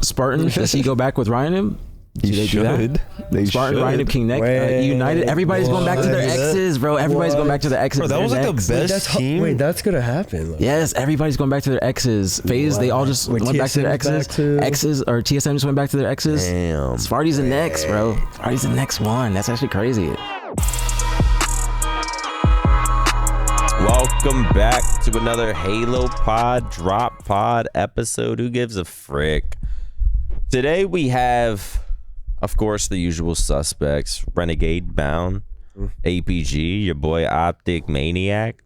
Spartan, does he go back with Ryan? He should. They Spartan, should. Ryan, King Nick, United. Everybody's going back to their exes, bro. Everybody's going back to their exes. Bro, that was like the best team. Wait, that's gonna happen. Like, Yes, everybody's going back to their exes. FaZe, they all just went back to their exes. Exes, or TSM just went back to their exes. Damn. Sparty's the next, bro. Sparty's the next one. That's actually crazy. Welcome back to another Halo Pod Drop Pod episode. Who gives a frick? Today we have, of course, the usual suspects: Renegade Bound, APG, your boy OpTic Maniac.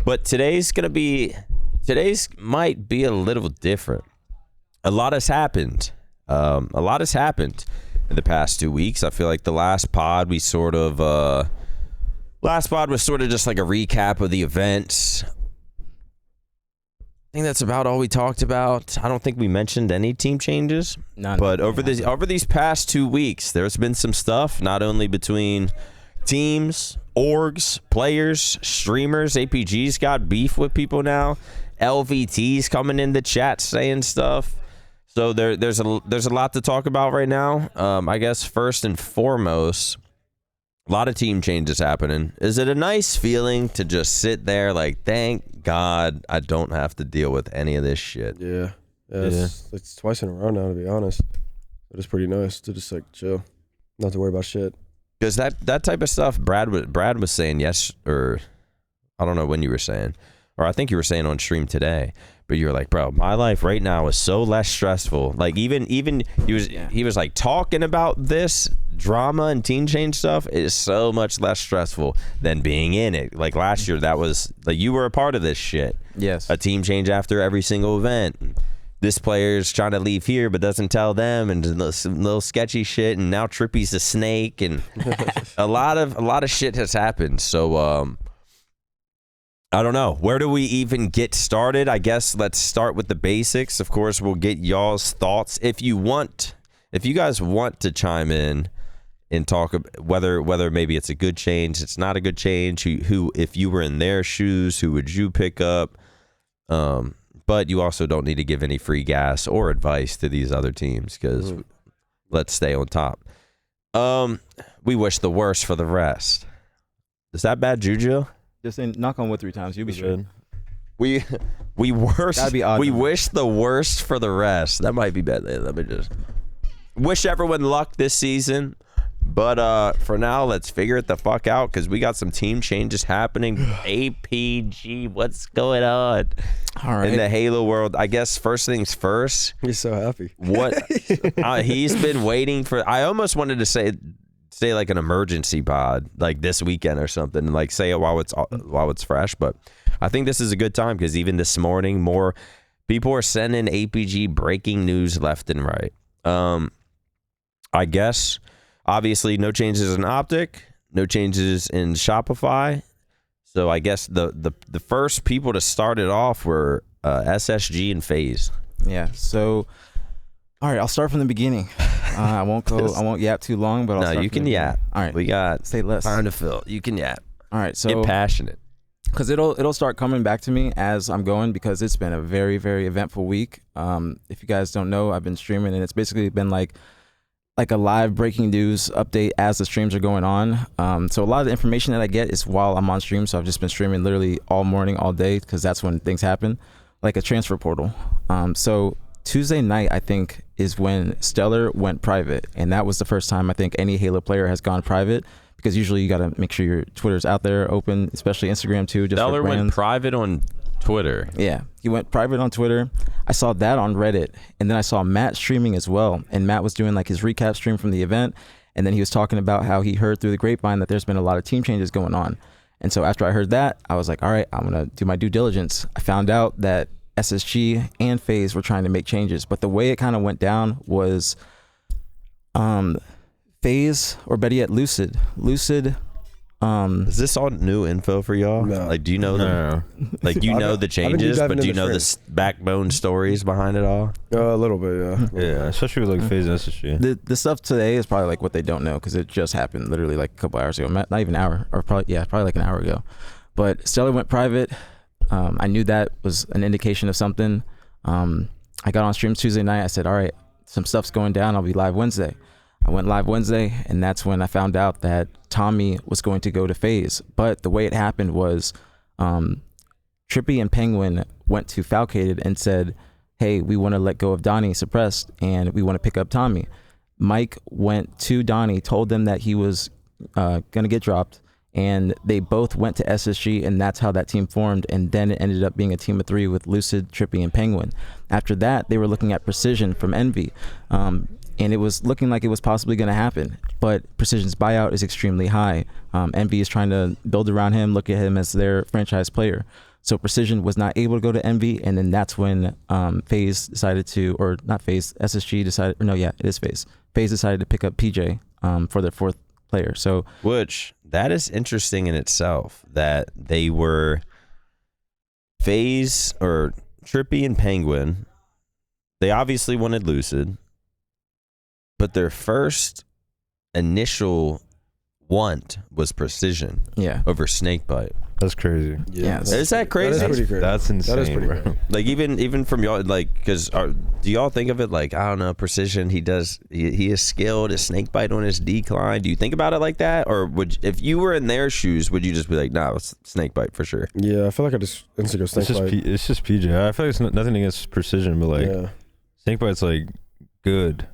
But today's might be a little different. A lot has happened. In the past 2 weeks. I feel like the last pod was sort of just like a recap of the events. I think that's about all we talked about. I don't think we mentioned any team changes. None. But over these past 2 weeks, there's been some stuff, not only between teams, orgs, players, streamers. APG's got beef with people now. LVT's coming in the chat saying stuff. So there's a lot to talk about right now. I guess first and foremost, a lot of team changes happening. Is it a nice feeling to just sit there like, thank God I don't have to deal with any of this shit? Yeah. It's twice in a row now, to be honest. But it's pretty nice to just like chill, not to worry about shit. Because that type of stuff, Brad was saying yes, or I don't know when you were saying, or I think you were saying on stream today. But you were like, bro, my life right now is so less stressful. Like even he was like talking about this drama and team change stuff is so much less stressful than being in it. Like last year, that was like you were a part of this shit. Yes. A team change after every single event. This player's trying to leave here but doesn't tell them, and some little sketchy shit. And now Trippy's a snake, and a lot of shit has happened. So I don't know. Where do we even get started? I guess let's start with the basics. Of course, we'll get y'all's thoughts. If you guys want to chime in and talk whether maybe it's a good change, it's not a good change, who if you were in their shoes, who would you pick up? But you also don't need to give any free gas or advice to these other teams, because let's stay on top. We wish the worst for the rest. Is that bad juju? Just say knock on wood 3 times. You'll be straight. We That'd be odd. We wish the worst for the rest. That might be bad. Let me just wish everyone luck this season. But for now, let's figure it the fuck out, because we got some team changes happening. APG, what's going on? All right. In the Halo world? I guess first things first. He's so happy. What he's been waiting for. I almost wanted to say like an emergency pod, like this weekend or something, and like say it while it's fresh. But I think this is a good time, because even this morning, more people are sending APG breaking news left and right. I guess obviously no changes in OpTic, no changes in Shopify. So I guess the first people to start it off were SSG and FaZe. Yeah. So all right, I'll start from the beginning. I won't yap too long, but you can yap. All right, we got say less time to fill. You can yap. All right, so get passionate, because it'll start coming back to me as I'm going, because it's been a very, very eventful week. If you guys don't know, I've been streaming, and it's basically been like a live breaking news update as the streams are going on. So a lot of the information that I get is while I'm on stream. So I've just been streaming literally all morning, all day, because that's when things happen, like a transfer portal. So Tuesday night, I think, is when Stellar went private, and that was the first time I think any Halo player has gone private, because usually you got to make sure your Twitter's out there open, especially Instagram too. Just Stellar for brands. went private on Twitter. Yeah, he went private on Twitter. I saw that on Reddit, and then I saw Matt streaming as well, and Matt was doing like his recap stream from the event, and then he was talking about how he heard through the grapevine that there's been a lot of team changes going on. And so after I heard that, I was like, all right, I'm gonna do my due diligence. I found out that SSG and FaZe were trying to make changes, but the way it kind of went down was FaZe, or better yet, Lucid. Is this all new info for y'all? No. Like, do you know like you know the changes, but do you know the backbone stories behind it all? A little bit, yeah. Yeah, especially with like FaZe and SSG. The stuff today is probably like what they don't know, because it just happened literally like a couple hours ago, not even an hour, or probably like an hour ago. But Stellar went private. I knew that was an indication of something. I got on stream Tuesday night. I said, all right, some stuff's going down. I'll be live Wednesday. I went live Wednesday, and that's when I found out that Tommy was going to go to FaZe. But the way it happened was Trippy and Penguin went to Falcated and said, hey, we want to let go of Donnie Suppressed, and we want to pick up Tommy. Mike went to Donnie, told them that he was going to get dropped, and they both went to SSG, and that's how that team formed. And then it ended up being a team of 3 with Lucid, Trippy, and Penguin. After that, they were looking at Precision from Envy. And it was looking like it was possibly going to happen, but Precision's buyout is extremely high. Envy is trying to build around him, look at him as their franchise player. So Precision was not able to go to Envy, and then that's when FaZe decided to, or not FaZe, SSG decided, or no, yeah, it is FaZe. FaZe decided to pick up PJ for their 4th player. So, which that is interesting in itself, that they were FaZe or Trippy and Penguin. They obviously wanted Lucid. But their first initial want was Precision over Snakebite. That's crazy. Yeah. Is that crazy? That is pretty crazy. That's insane, that is pretty bro. crazy. Like even from y'all, like, because do y'all think of it like, I don't know, Precision, he is skilled, is Snakebite on his decline? Do you think about it like that? Or if you were in their shoes, would you just be like, nah, it's Snakebite for sure? Yeah, I feel like I just instantly go Snakebite. It's just PJ. I feel like it's nothing against Precision, but like Snakebite's like good.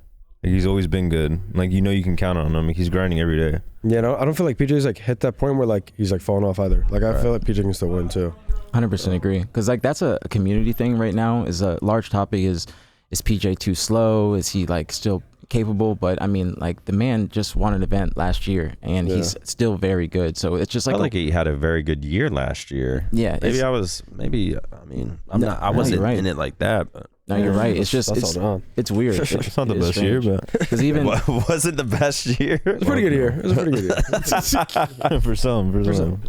Like, he's always been good. Like, you can count on him. Like, he's grinding every day. Yeah, no, I don't feel like PJ's like hit that point where like he's like falling off either. Like, I feel like PJ can still win too. 100% agree, because like that's a community thing right now. Is a large topic. Is PJ too slow? Is he like still capable? But I mean, like, the man just won an event last year, and he's still very good. So it's just like, I feel like he had a very good year last year. Yeah, maybe I mean, I wasn't right. in it like that, but. No, you're right. It's just it's weird. It's not the best year, but because even wasn't the best year. It's a pretty good year. It was a pretty good year. for some.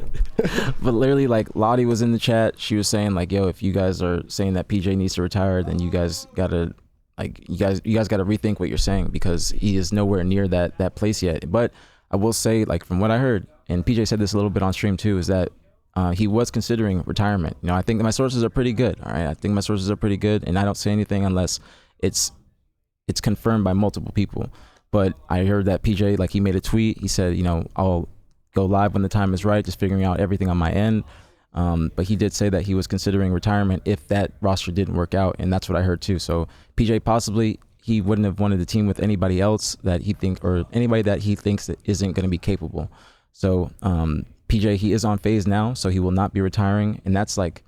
But literally, like, Lottie was in the chat. She was saying like, yo, if you guys are saying that PJ needs to retire, then you guys gotta gotta rethink what you're saying, because he is nowhere near that place yet. But I will say, like, from what I heard, and PJ said this a little bit on stream too, is that he was considering retirement. I think my sources are pretty good. All right, I think my sources are pretty good, and I don't say anything unless it's confirmed by multiple people. But I heard that PJ, like, he made a tweet. He said, I'll go live when the time is right, just figuring out everything on my end. But he did say that he was considering retirement if that roster didn't work out, and that's what I heard too. So PJ, possibly he wouldn't have wanted to team with anybody else that he anybody that he thinks that isn't going to be capable. So PJ, he is on FaZe now, so he will not be retiring, and that's like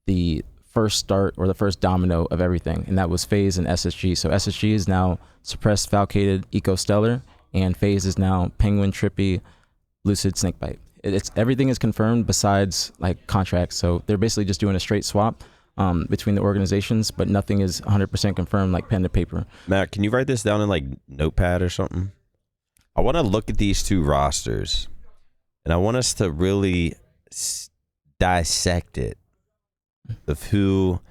the first start or the first domino of everything, and that was FaZe and SSG. So SSG is now Suppressed, Falcated, Eco Stellar, and FaZe is now Penguin, Trippy, Lucid, Snakebite. It's everything is confirmed besides like contracts, so they're basically just doing a straight swap between the organizations, but nothing is 100% confirmed, like pen to paper. Matt, can you write this down in like Notepad or something? I want to look at these two rosters. And I want us to really dissect it of who.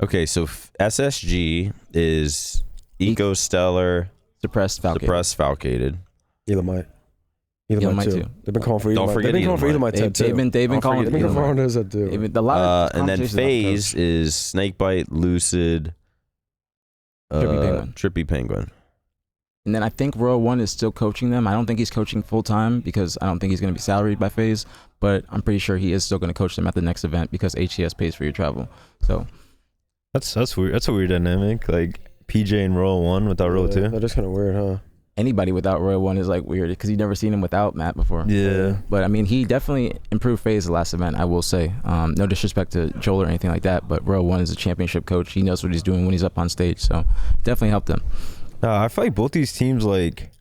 Okay, so SSG is Eco Stellar, Suppressed, Falcated. Elamite too. They've been calling for Elamite. Don't forget They've been calling for Elamite too. They've been calling for Elamite too. A lot of and then FaZe is Snakebite, Lucid, Trippy Penguin. And then I think Royal One is still coaching them. I don't think he's coaching full time because I don't think he's going to be salaried by FaZe, but I'm pretty sure he is still going to coach them at the next event because HCS pays for your travel. So that's weird. That's a weird dynamic. Like PJ and Royal One without Royal Two. That is kind of weird, huh? Anybody without Royal One is like weird because you've never seen him without Matt before. Yeah. But I mean, he definitely improved FaZe the last event, I will say. No disrespect to Joel or anything like that, but Royal One is a championship coach. He knows what he's doing when he's up on stage, so definitely helped him. I feel like both these teams like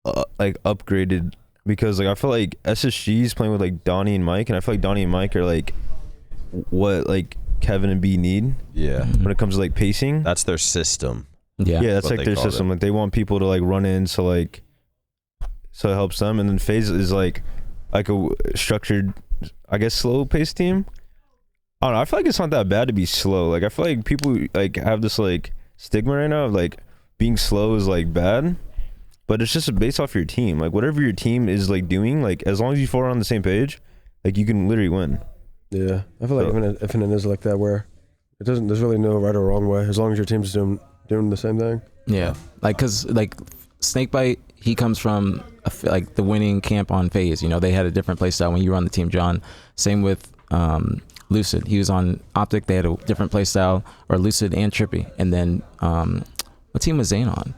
upgraded because like I feel like SSG is playing with like Donnie and Mike, and I feel like Donnie and Mike are like what like Kevin and B need. Yeah. When it comes to like pacing, that's their system. Yeah. Yeah, that's like their system. Like they want people to like run in, so it helps them. And then FaZe is like a structured, I guess, slow paced team. I don't know. I feel like it's not that bad to be slow. Like I feel like people like have this like stigma right now of like being slow is like bad, but it's just based off your team. Like whatever your team is like doing, like as long as you fall on the same page, like you can literally win. Yeah, I feel like even if it is like that where it doesn't, there's really no right or wrong way as long as your team's doing doing the same thing. Yeah, like because like Snakebite, he comes from like the winning camp on FaZe. You know, they had a different play style when you were on the team, John. Same with Lucid. He was on OpTic. They had a different play style, or Lucid and Trippy. And then what team was Zane on?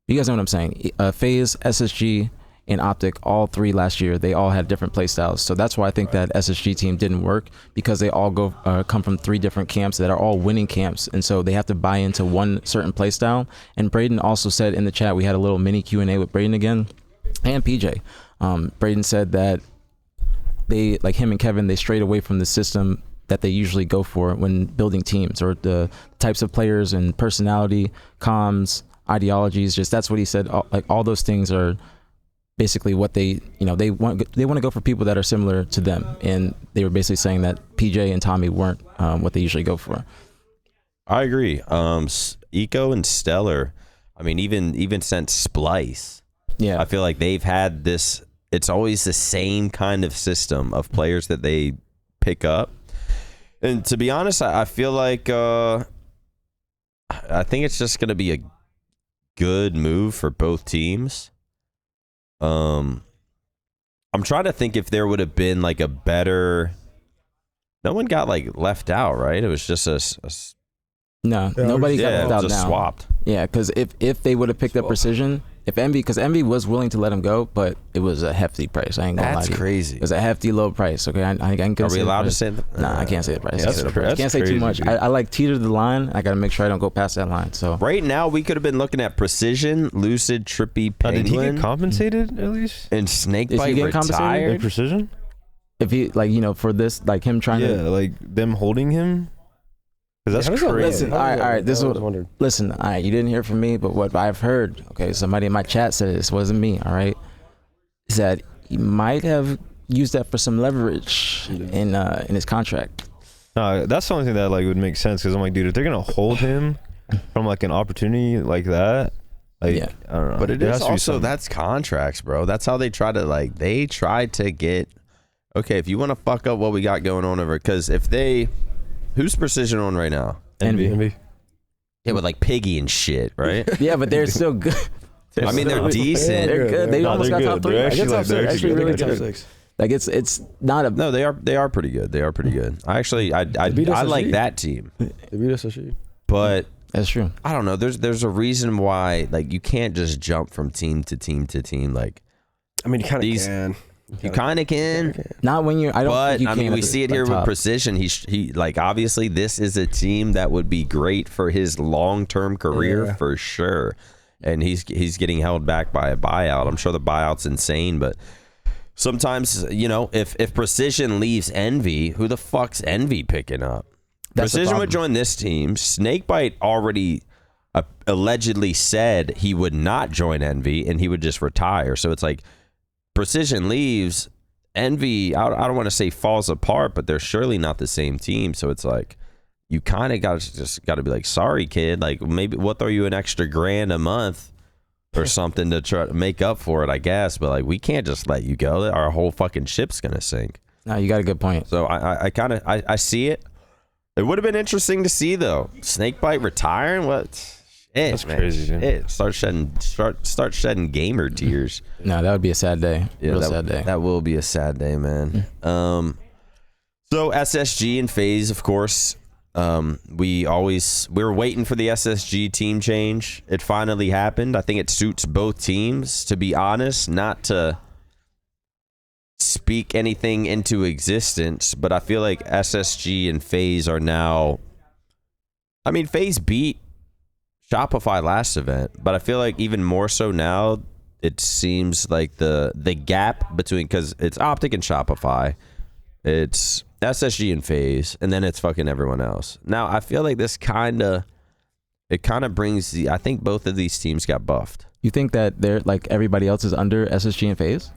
You guys know what I'm saying. FaZe, SSG, and OpTic, all three last year, they all had different play styles. So that's why I think that SSG team didn't work, because they all come from three different camps that are all winning camps. And so they have to buy into one certain play style. And Braden also said in the chat, we had a little mini Q&A with Braden again, and PJ. Braden said that they, like him and Kevin, they strayed away from the system that they usually go for when building teams, or the types of players and personality, comms, ideologies. Just that's what he said. Like all those things are basically what they want to go for people that are similar to them. And they were basically saying that PJ and Tommy weren't what they usually go for. I agree. Eco and Stellar, I mean, even since Splice, Yeah, I feel like they've had this, it's always the same kind of system of players that they pick up. And to be honest, I feel like I think it's just going to be a good move for both teams. I'm trying to think if there would have been like a better, no one got like left out, right? It was just no, nobody got left out just now. swapped. Yeah, because if they would have picked up Precision, if because Envy was willing to let him go, but it was a hefty price. I ain't gonna lie That's to you. crazy. It was a hefty low price. Okay, I can Are we say allowed to the price. say that? Nah, I can't say the price. That's I can't say too crazy, much. dude. I like teeter the line. I gotta make sure I don't go past that line. So Right now, we could have been looking at Precision, Lucid, Trippy, Did he get Penguin, compensated at least? and Is he Snakebite getting compensated? Like retired. Precision? if he for this, like him trying Yeah, to like them holding him. Because How that's does that work? crazy. Listen, all right, this is I what- was wondering. listen. All right, you didn't hear from me, but what I've heard, okay, somebody in my chat said this wasn't me. All right, is that he might have used that for some leverage in his contract. No, that's the only thing that like would make sense. Because I'm like, dude, if they're gonna hold him from like an opportunity like that, like Yeah. I don't know. But it There is has to be also, some- that's contracts, bro. That's how they try to they try to get, okay, if you want to fuck up what we got going on over, because if who's Precision on right now? Envy. Yeah, with like Piggy and shit, right? Yeah, but they're still good. I mean, they're decent. They're good. They No, almost they're got top good. three. They're I guess actually, top six. Actually really Top good. 6. Like it's not a. No, they are pretty good. They are pretty good. I actually I beat I SSG. like that team, They beat SSG. but That's true. I don't know. There's a reason why like you can't just jump from team to team to team. Like I mean, you kind of These- can. you kind of can. Not when you're. I don't. But think you I can mean, at we the- see it like here with top. Precision. He like obviously this is a team that would be great for his long-term career Yeah. for sure. And he's getting held back by a buyout. I'm sure the buyout's insane, but sometimes if Precision leaves Envy, who the fuck's Envy picking up? That's the Precision would problem. join this team. Snakebite already allegedly said he would not join Envy and he would just retire. So it's like Precision leaves, Envy, I don't want to say falls apart, but they're surely not the same team. So it's like you kind of got to be like, sorry, kid. Like maybe we'll throw you an extra $1,000 a month or something to try to make up for it, I guess. But like we can't just let you go. Our whole fucking ship's gonna sink. No, you got a good point. So I kind of see it. It would have been interesting to see though. Snakebite retiring? What? Shit, That's man. crazy, dude. Shit. Start shedding gamer tears. No, that would be a sad day. Real sad day. That will be a sad day, man. So SSG and FaZe, of course. We were waiting for the SSG team change. It finally happened. I think it suits both teams, to be honest, not to speak anything into existence, but I feel like SSG and FaZe are now, I mean, FaZe beat Shopify last event, but I feel like even more so now, it seems like the gap between, because it's OpTic and Shopify, it's SSG and FaZe, and then it's fucking everyone else. Now, I feel like this kind of brings I think both of these teams got buffed. You think that they're like everybody else is under SSG and FaZe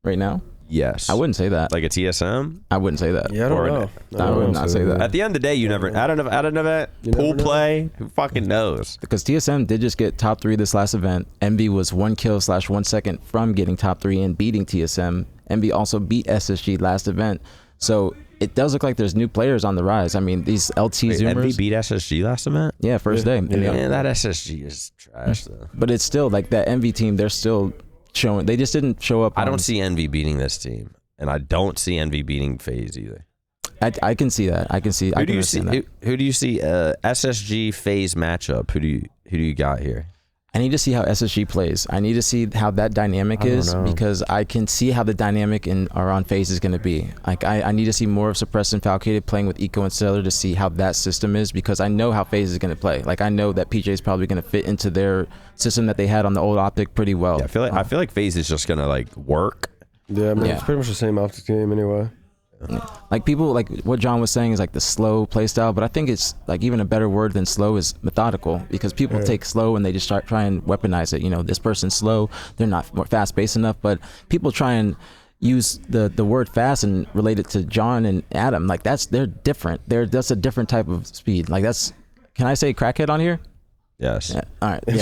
right now? Yes. I wouldn't say that. Like a TSM? I wouldn't say that. Yeah, I don't Or know. I would not say that. At the end of the day, you never, at an event, You never pool know. play, who fucking knows? Because TSM did just get top 3 this last event. Envy was 1 kill / 1 second from getting top 3 and beating TSM. Envy also beat SSG last event. So it does look like there's new players on the rise. I mean, these LT Zoomers. Envy beat SSG last event? Yeah, first day. Yeah, that SSG is trash, though. But it's still like that Envy team, they're still showing. They just didn't show up. I don't see Envy beating this team. And I don't see Envy beating FaZe either. I can see that. I can see. Who do you see? Who do you see? SSG FaZe matchup. Who do you got here? I need to see how SSG plays. I need to see how that dynamic is because I can see how the dynamic around FaZe is going to be. Like I need to see more of Suppressed and Falcated playing with Eco and Stellar to see how that system is because I know how FaZe is going to play. Like I know that PJ is probably going to fit into their system that they had on the old OpTic pretty well. Yeah, I feel like FaZe is just going to like work. Yeah, I mean, it's pretty much the same OpTic game anyway. Like people, like what John was saying is like the slow play style, but I think it's like even a better word than slow is methodical because people take slow and they just try and weaponize it. You know, this person's slow, they're not more fast paced enough, but people try and use the word fast and relate it to John and Adam. Like they're different. That's a different type of speed. Like can I say crackhead on here? Yes. Yeah. All right. Yeah.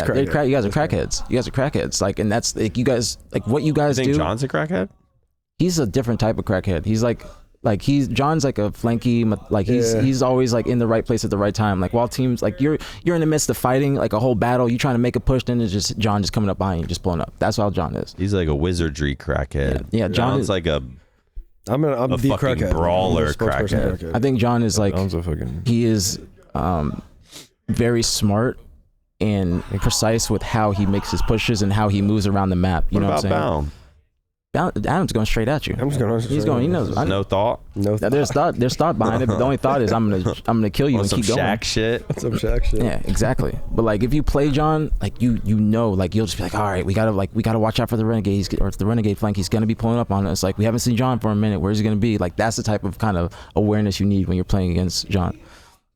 You guys are crackheads. You guys are crackheads. Like, and that's like you guys like what you guys do. You think John's a crackhead? He's a different type of crackhead. He's like John's like a flanky, like he's always like in the right place at the right time. Like while teams like you're in the midst of fighting like a whole battle, you trying to make a push, then it's just John just coming up behind you, just pulling up. That's how John is. He's like a wizardry crackhead. Yeah, John is like I'm a the fucking crackhead. brawler crackhead. I think John is like he is very smart and precise with how he makes his pushes and how he moves around the map. You know what I'm saying? Baum? Adam's going straight at you. He's going. He knows. No thought. No thought. There's thought behind it, but the only thought is I'm gonna kill you and keep going. Shaq shit. Some Shaq shit. Yeah, exactly. But like if you play John, like you know, like you'll just be like, all right, we gotta watch out for the Renegade or the Renegade flank. He's gonna be pulling up on us. Like we haven't seen John for a minute. Where's he gonna be? Like that's the type of kind of awareness you need when you're playing against John.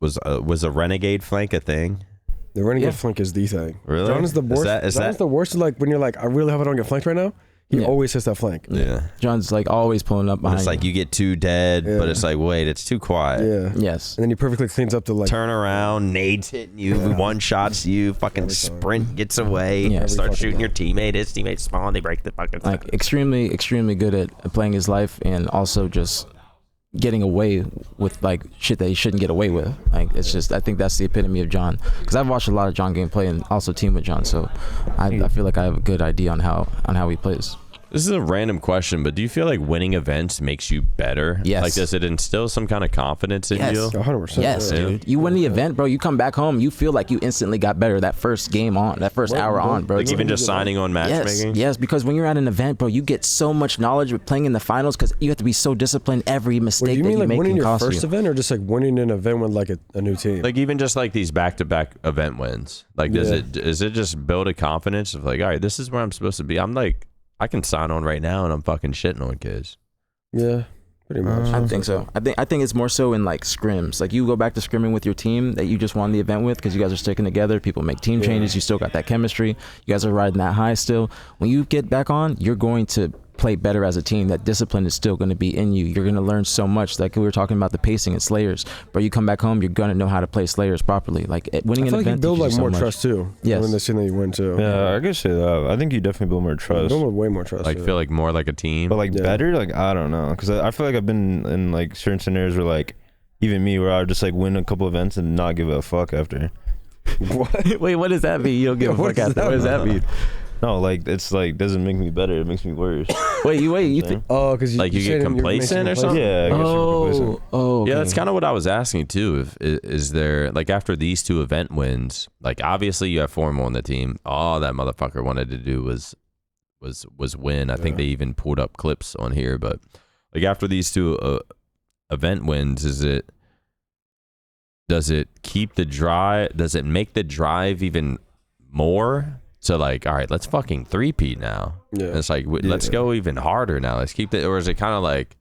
Was a Renegade flank a thing? The Renegade flank is the thing. Really? John is the worst. John's the worst. Like when you're like, I really hope I don't get flanked right now. He always hits that flank. Yeah. John's like always pulling up behind. It's like you get too dead, but it's like, wait, it's too quiet. Yeah. Yes. And then he perfectly cleans up the like turn around, nades hitting you, one shots you, fucking sprint gets away, start shooting your teammate. His teammates spawn, they break the fucking like extremely, extremely good at playing his life and also just getting away with like shit that he shouldn't get away with. Like it's just I think that's the epitome of John because I've watched a lot of John gameplay and also team with John, so I feel like I have a good idea on how he plays. This is a random question, but do you feel like winning events makes you better? Yes. Like, does it instill some kind of confidence in you? 100%. Yes, dude. You win the event, bro. You come back home, you feel like you instantly got better that first game on, that first hour on, bro. Like even just signing on matchmaking? Yes, because when you're at an event, bro, you get so much knowledge with playing in the finals because you have to be so disciplined. Every mistake you that mean you like make winning can your cost first you. event or just like winning an event with like a new team? Like even just like these back-to-back event wins. Like does it just build a confidence of like, all right, this is where I'm supposed to be. I'm like, I can sign on right now and I'm fucking shitting on kids. Yeah, pretty much. I think so. I think it's more so in like scrims. Like you go back to scrimming with your team that you just won the event with because you guys are sticking together. People make team changes. You still got that chemistry. You guys are riding that high still. When you get back on, you're going to play better as a team. That discipline is still going to be in you. You're going to learn so much. Like we were talking about the pacing and Slayers. But you come back home, you're going to know how to play Slayers properly. Like winning an event, you build like teaches you more so trust too. Yes. When they see that you win too. Yeah, I could say that. I think you definitely build more trust. Build way more trust. Like feel like more like a team. But like better, like I don't know, because I feel like I've been in like certain scenarios where like even me where I would just like win a couple events and not give a fuck after. What? Wait, what does that mean? You don't give a fuck after. What does that mean? No, like it's like doesn't make me better. It makes me worse. Wait, you think? Oh, because like you get complacent or something? Yeah. I guess you're complacent. Okay. Yeah, that's kind of what I was asking too. Is there like after these two event wins, like obviously you have 4 more on the team. All that motherfucker wanted to do was win. I think they even pulled up clips on here. But like after these two event wins, does it keep the drive? Does it make the drive even more? So like, all right, let's fucking 3-peat now. Yeah. And it's like, let's go even harder now. Let's keep it. Or is it kind of like,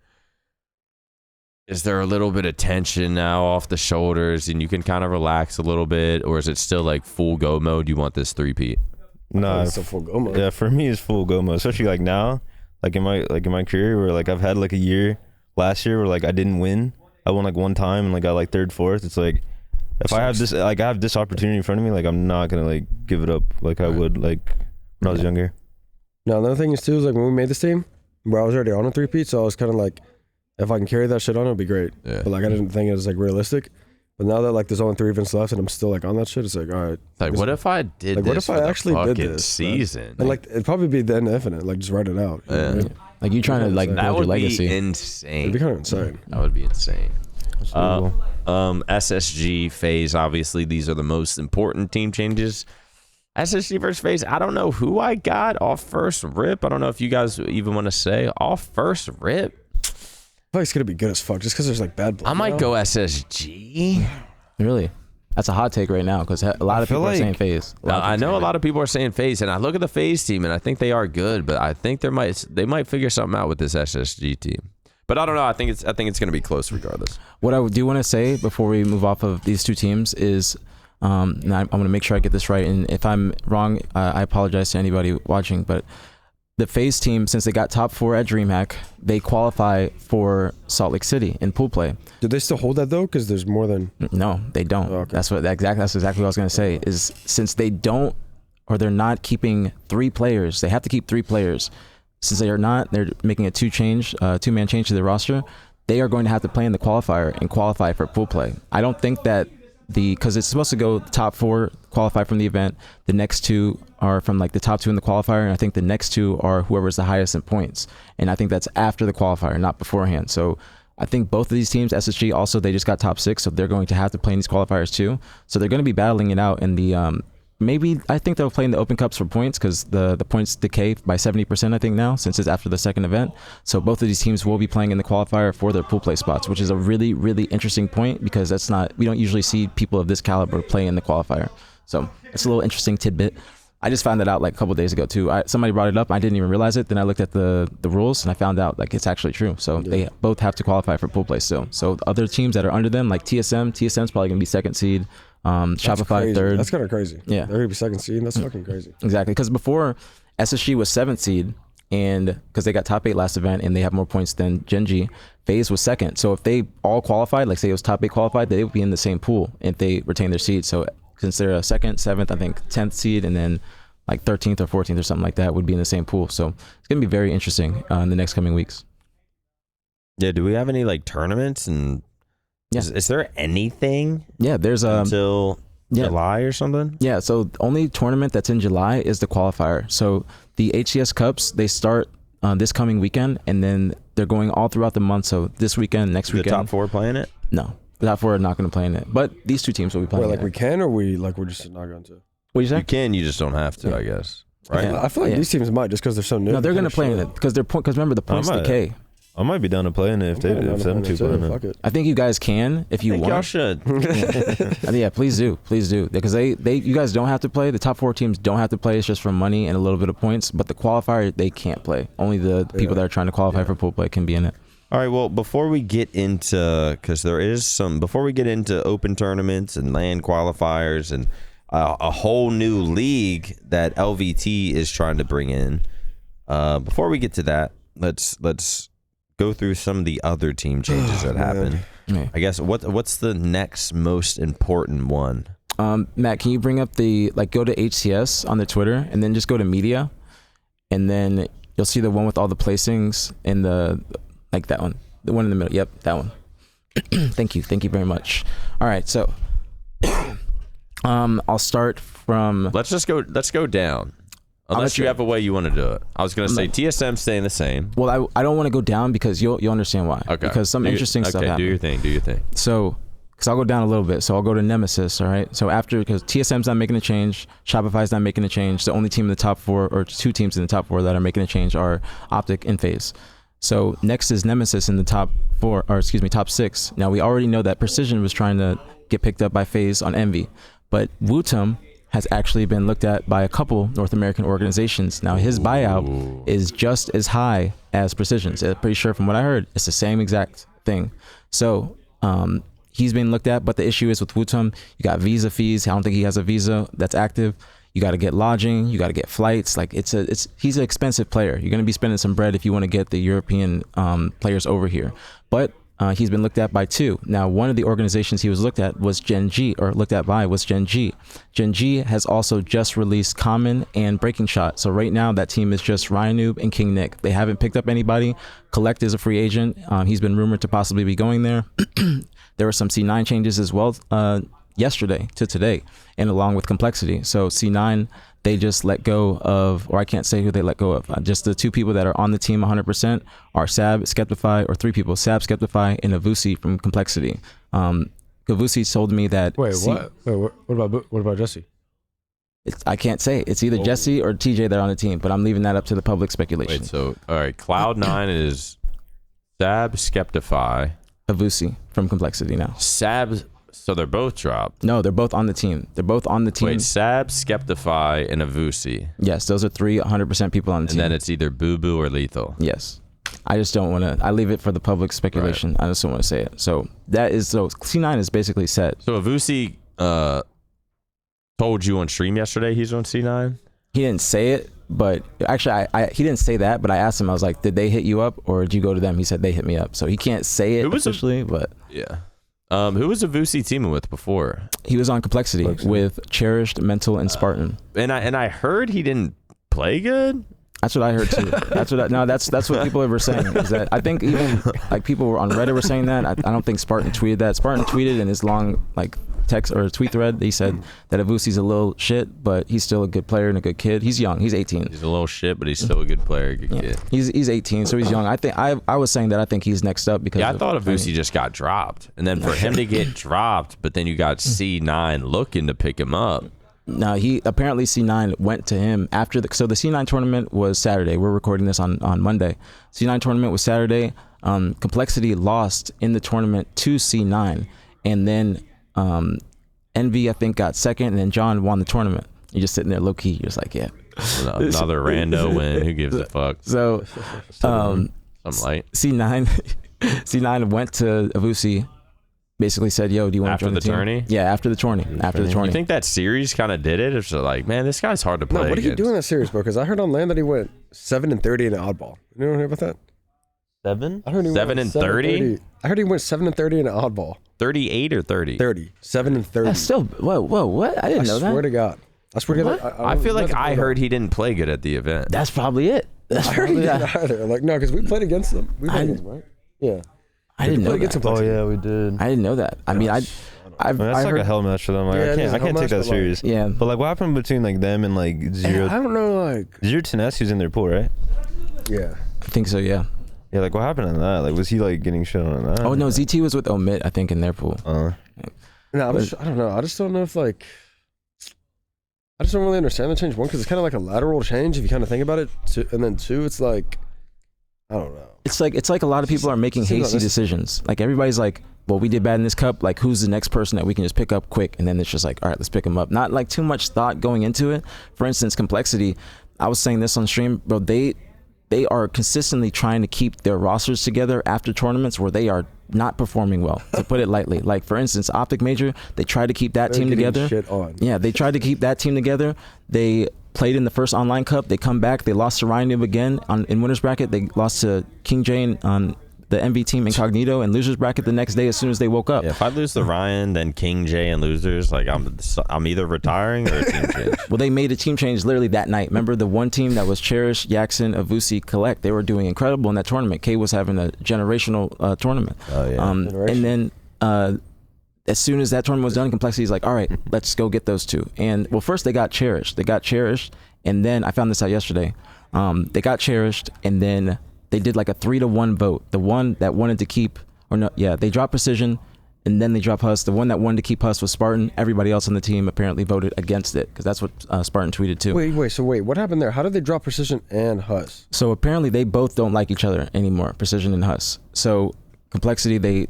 is there a little bit of tension now off the shoulders and you can kind of relax a little bit? Or is it still like full go mode? You want this 3-peat? No, it's a full go mode. Yeah, for me it's full go mode. Especially like now, like in my career where like I've had like a year last year where like I didn't win. I won like one time and like got like 3rd, 4th. It's like if I have this opportunity in front of me, like I'm not gonna like give it up like I would like when I was younger. Now another thing is too is like when we made this team, where I was already on a 3-peat, so I was kind of like If I can carry that shit on, it'll be great. Yeah. But like I didn't think it was like realistic. But now that like there's only 3 events left and I'm still like on that shit, it's like, all right. Like, what if I did like, this what if for I the actually did fucking this, season? And like it'd probably be the end of Infinite. Like just write it out. You know what I mean? Like you trying to like that build your would legacy. be insane. It'd be kind of insane. That would be insane. That's SSG, FaZe, obviously these are the most important team changes. SSG versus FaZe, I don't know who I got off first rip. I don't know if you guys even want to say off first rip. I feel like it's gonna be good as fuck just because there's like bad blood. I might go SSG. Really? That's a hot take right now because a lot of people are saying FaZe. I know a lot of people are saying FaZe, and I look at the FaZe team, and I think they are good, but I think they might figure something out with this SSG team. But I don't know. I think it's going to be close regardless. What I do want to say before we move off of these two teams is, and I'm going to make sure I get this right. And if I'm wrong, I apologize to anybody watching. But the FaZe team, since they got top 4 at DreamHack, they qualify for Salt Lake City in pool play. Do they still hold that though? Because there's more than. No, they don't. Oh, okay. That's exactly what I was going to say. Is since they don't, or they're not keeping 3 players, they have to keep 3 players. Since they are not, they're making a 2-man change to their roster. They are going to have to play in the qualifier and qualify for pool play. I don't think that because it's supposed to go top 4 qualify from the event. The next 2 are from like the top 2 in the qualifier, and I think the next 2 are whoever's the highest in points. And I think that's after the qualifier, not beforehand. So I think both of these teams, SSG also, they just got top 6, so they're going to have to play in these qualifiers too. So they're going to be battling it out in the maybe I think they'll play in the Open Cups for points because the points decay by 70% I think now since it's after the second event. So both of these teams will be playing in the qualifier for their pool play spots, which is a really, really interesting point because we don't usually see people of this caliber play in the qualifier. So it's a little interesting tidbit. I just found that out like a couple days ago too. Somebody brought it up. I didn't even realize it. Then I looked at the rules and I found out like it's actually true. So they both have to qualify for pool play still. So other teams that are under them like TSM's probably gonna be 2nd seed. Shopify 3rd. That's kind of crazy. Yeah, they're gonna be 2nd seed. That's fucking crazy. Exactly, because before SSG was 7th seed, and because they got top 8 last event and they have more points than Gen G, FaZe was 2nd. So if they all qualified, like say it was top 8 qualified, they would be in the same pool if they retain their seed. So consider a 2nd, 7th, I think 10th seed, and then like 13th or 14th or something like that would be in the same pool. So it's gonna be very interesting in the next coming weeks. Yeah. Do we have any like tournaments and? Yeah. Is there anything? Yeah, there's until July or something. Yeah, so the only tournament that's in July is the qualifier. So the HCS Cups, they start this coming weekend, and then they're going all throughout the month. So this weekend, next weekend. The top 4 playing it? No, the top 4 are not going to play in it. But these 2 teams will be playing. Wait, like it. we can, or we're just not going to. What do you say? You can, you just don't have to, I guess. Right? Yeah. I feel like these teams might just because they're so new. No, they're going to play in it because remember the points decay. I might be down to playing it if them 2 play it. I think you guys can if you want. Y'all should. Yeah, please do, because you guys don't have to play. The top 4 teams don't have to play. It's just for money and a little bit of points. But the qualifier, they can't play. Only the people that are trying to qualify for pool play can be in it. All right. Well, before we get into open tournaments and LAN qualifiers and a whole new league that LVT is trying to bring in, before we get to that, let's go through some of the other team changes that happened. Yeah. I guess what's the next most important one? Matt, can you bring up go to HCS on their Twitter and then just go to media, and then you'll see the one with all the placings in that one, the one in the middle. Yep, that one. Thank you very much. All right, so I'll start from. Let's go down. Unless you have a way you want to do it. I was going to say TSM staying the same. Well, I don't want to go down because you'll understand why. Okay. Because some interesting stuff happened. Okay, do your thing. So, because I'll go down a little bit. So I'll go to Nemesis, all right? So because TSM's not making a change, Shopify's not making a change, the only team in the top 4, or 2 teams in the top 4 that are making a change are OpTic and FaZe. So next is Nemesis in the top 6. Now we already know that Precision was trying to get picked up by FaZe on Envy, but Wutum has actually been looked at by a couple North American organizations. Now his buyout is just as high as Precision's. I'm pretty sure from what I heard, it's the same exact thing. So he's been looked at, but the issue is with Wutum, you got visa fees. I don't think he has a visa that's active. You got to get lodging, you got to get flights. Like he's an expensive player. You're going to be spending some bread if you want to get the European players over here. But he's been looked at by 2. Now, one of the organizations he was looked at was Gen G, or looked at by was Gen G. Gen G has also just released Common and Breaking Shot. So right now, that team is just Ryan Noob and King Nick. They haven't picked up anybody. Collect is a free agent. He's been rumored to possibly be going there. There were some C9 changes as well yesterday to today, and along with Complexity. So C9, they just let go of, or I can't say who they let go of. Just the 2 people that are on the team 100% are Sab, Skeptify, or 3 people, Sab, Skeptify, and Avusi from Complexity. Avusi told me that. Wait, what about Jesse? I can't say. It's either Jesse or TJ that are on the team, but I'm leaving that up to the public speculation. Wait, so, all right, Cloud9 is Sab, Skeptify. Avusi from Complexity now. Sab, so they're both dropped. No, they're both on the team. They're both on the team. Wait, Sab, Skeptify, and Avusi. Yes, those are 3 100% people on the team. And then it's either Boo Boo or Lethal. Yes. I just don't want to. I leave it for the public speculation. Right. I just don't want to say it. So that is, so C9 is basically set. So Avusi told you on stream yesterday he's on C9? He didn't say it, but actually he didn't say that, but I asked him, I was like, did they hit you up or did you go to them? He said they hit me up. So he can't say it officially, but. Yeah. Who was Avusi teaming with before? He was on Complexity with Cherished, Mental, and Spartan. And I heard he didn't play good. That's what I heard too. That's what people were saying. Is that I think even like people were on Reddit were saying that. I don't think Spartan tweeted that. Spartan tweeted in his long like text or tweet thread. He said that Avusi's a little shit, but he's still a good player and a good kid. He's young. He's 18. He's a little shit, but he's still a good player, good kid. He's 18, so he's young. I think I was saying that I think he's next up because I thought Avusi just got dropped, and then for him to get dropped, but then you got C9 looking to pick him up. No, he apparently C9 went to him after so the C9 tournament was Saturday. We're recording this on Monday. C9 tournament was Saturday. Complexity lost in the tournament to C9, and then Envy I think got second, and then John won the tournament. You're just sitting there low key. You're just like, yeah, another rando win. Who gives a fuck? So, I'm light. C9 went to Avusi. Basically said, yo, do you want to join the team? After the tourney? Yeah, after the tourney. After the tourney. You think that series kind of did it? It's like, man, this guy's hard to play what against. did he do in that series, bro? Because I heard on land that he went 7-30 in an oddball. You know about that? 7? I heard he 7-30? I heard he went 7-30 in an oddball. 38 or 30? 30. 7-30. That's still, whoa, what? I didn't know that. I swear to God. I swear to God. I feel like I heard he didn't play good at the event. That's probably it. I heard he didn't either. Like, no, because we played against them. We played against them, right? Yeah. I didn't know that. Oh yeah, we did. I didn't know that. I mean, that's like a hell match for them. Like, I can't take that serious. Yeah. But like, what happened between like them and like Zero? I don't know. Like Zero Teness, who's in their pool, right? Yeah. I think so. Yeah. Yeah. Like, what happened on that? Like, was he like getting shit on that? Oh no, ZT was with Omit, I think, in their pool. No, I don't know. I just don't know if like. I just don't really understand the change. One, because it's kind of like a lateral change if you kind of think about it. And then 2, it's like, I don't know. It's like a lot of people are making hasty decisions. Like everybody's like, well, we did bad in this cup. Like, who's the next person that we can just pick up quick? And then it's just like, all right, let's pick them up. Not like too much thought going into it. For instance, Complexity. I was saying this on stream, bro. They are consistently trying to keep their rosters together after tournaments where they are not performing well, to put it lightly. Like, for instance, OpTic Major, they tried to keep that team together. Yeah, they tried to keep that team together. They played in the first online cup. They come back. They lost to Ryan Noob again in winners bracket. They lost to King J on the MV team Incognito and losers bracket the next day as soon as they woke up. Yeah, if I lose to Ryan, then King J and losers, like I'm either retiring or a team change. Well, they made a team change literally that night. Remember the one team that was Cherish, Yaxon, Avusi, Collect? They were doing incredible in that tournament. K was having a generational tournament. Oh yeah. And then as soon as that tournament was done, Complexity's like, all right, let's go get those 2. And well, first they got Cherished. And then I found this out yesterday. They got Cherished, and then they did like a 3-1 vote. The one that wanted to keep, they dropped Precision, and then they dropped Huss. The one that wanted to keep Huss was Spartan. Everybody else on the team apparently voted against it, because that's what Spartan tweeted too. Wait, what happened there? How did they drop Precision and Huss? So apparently they both don't like each other anymore, Precision and Huss. So Complexity, they're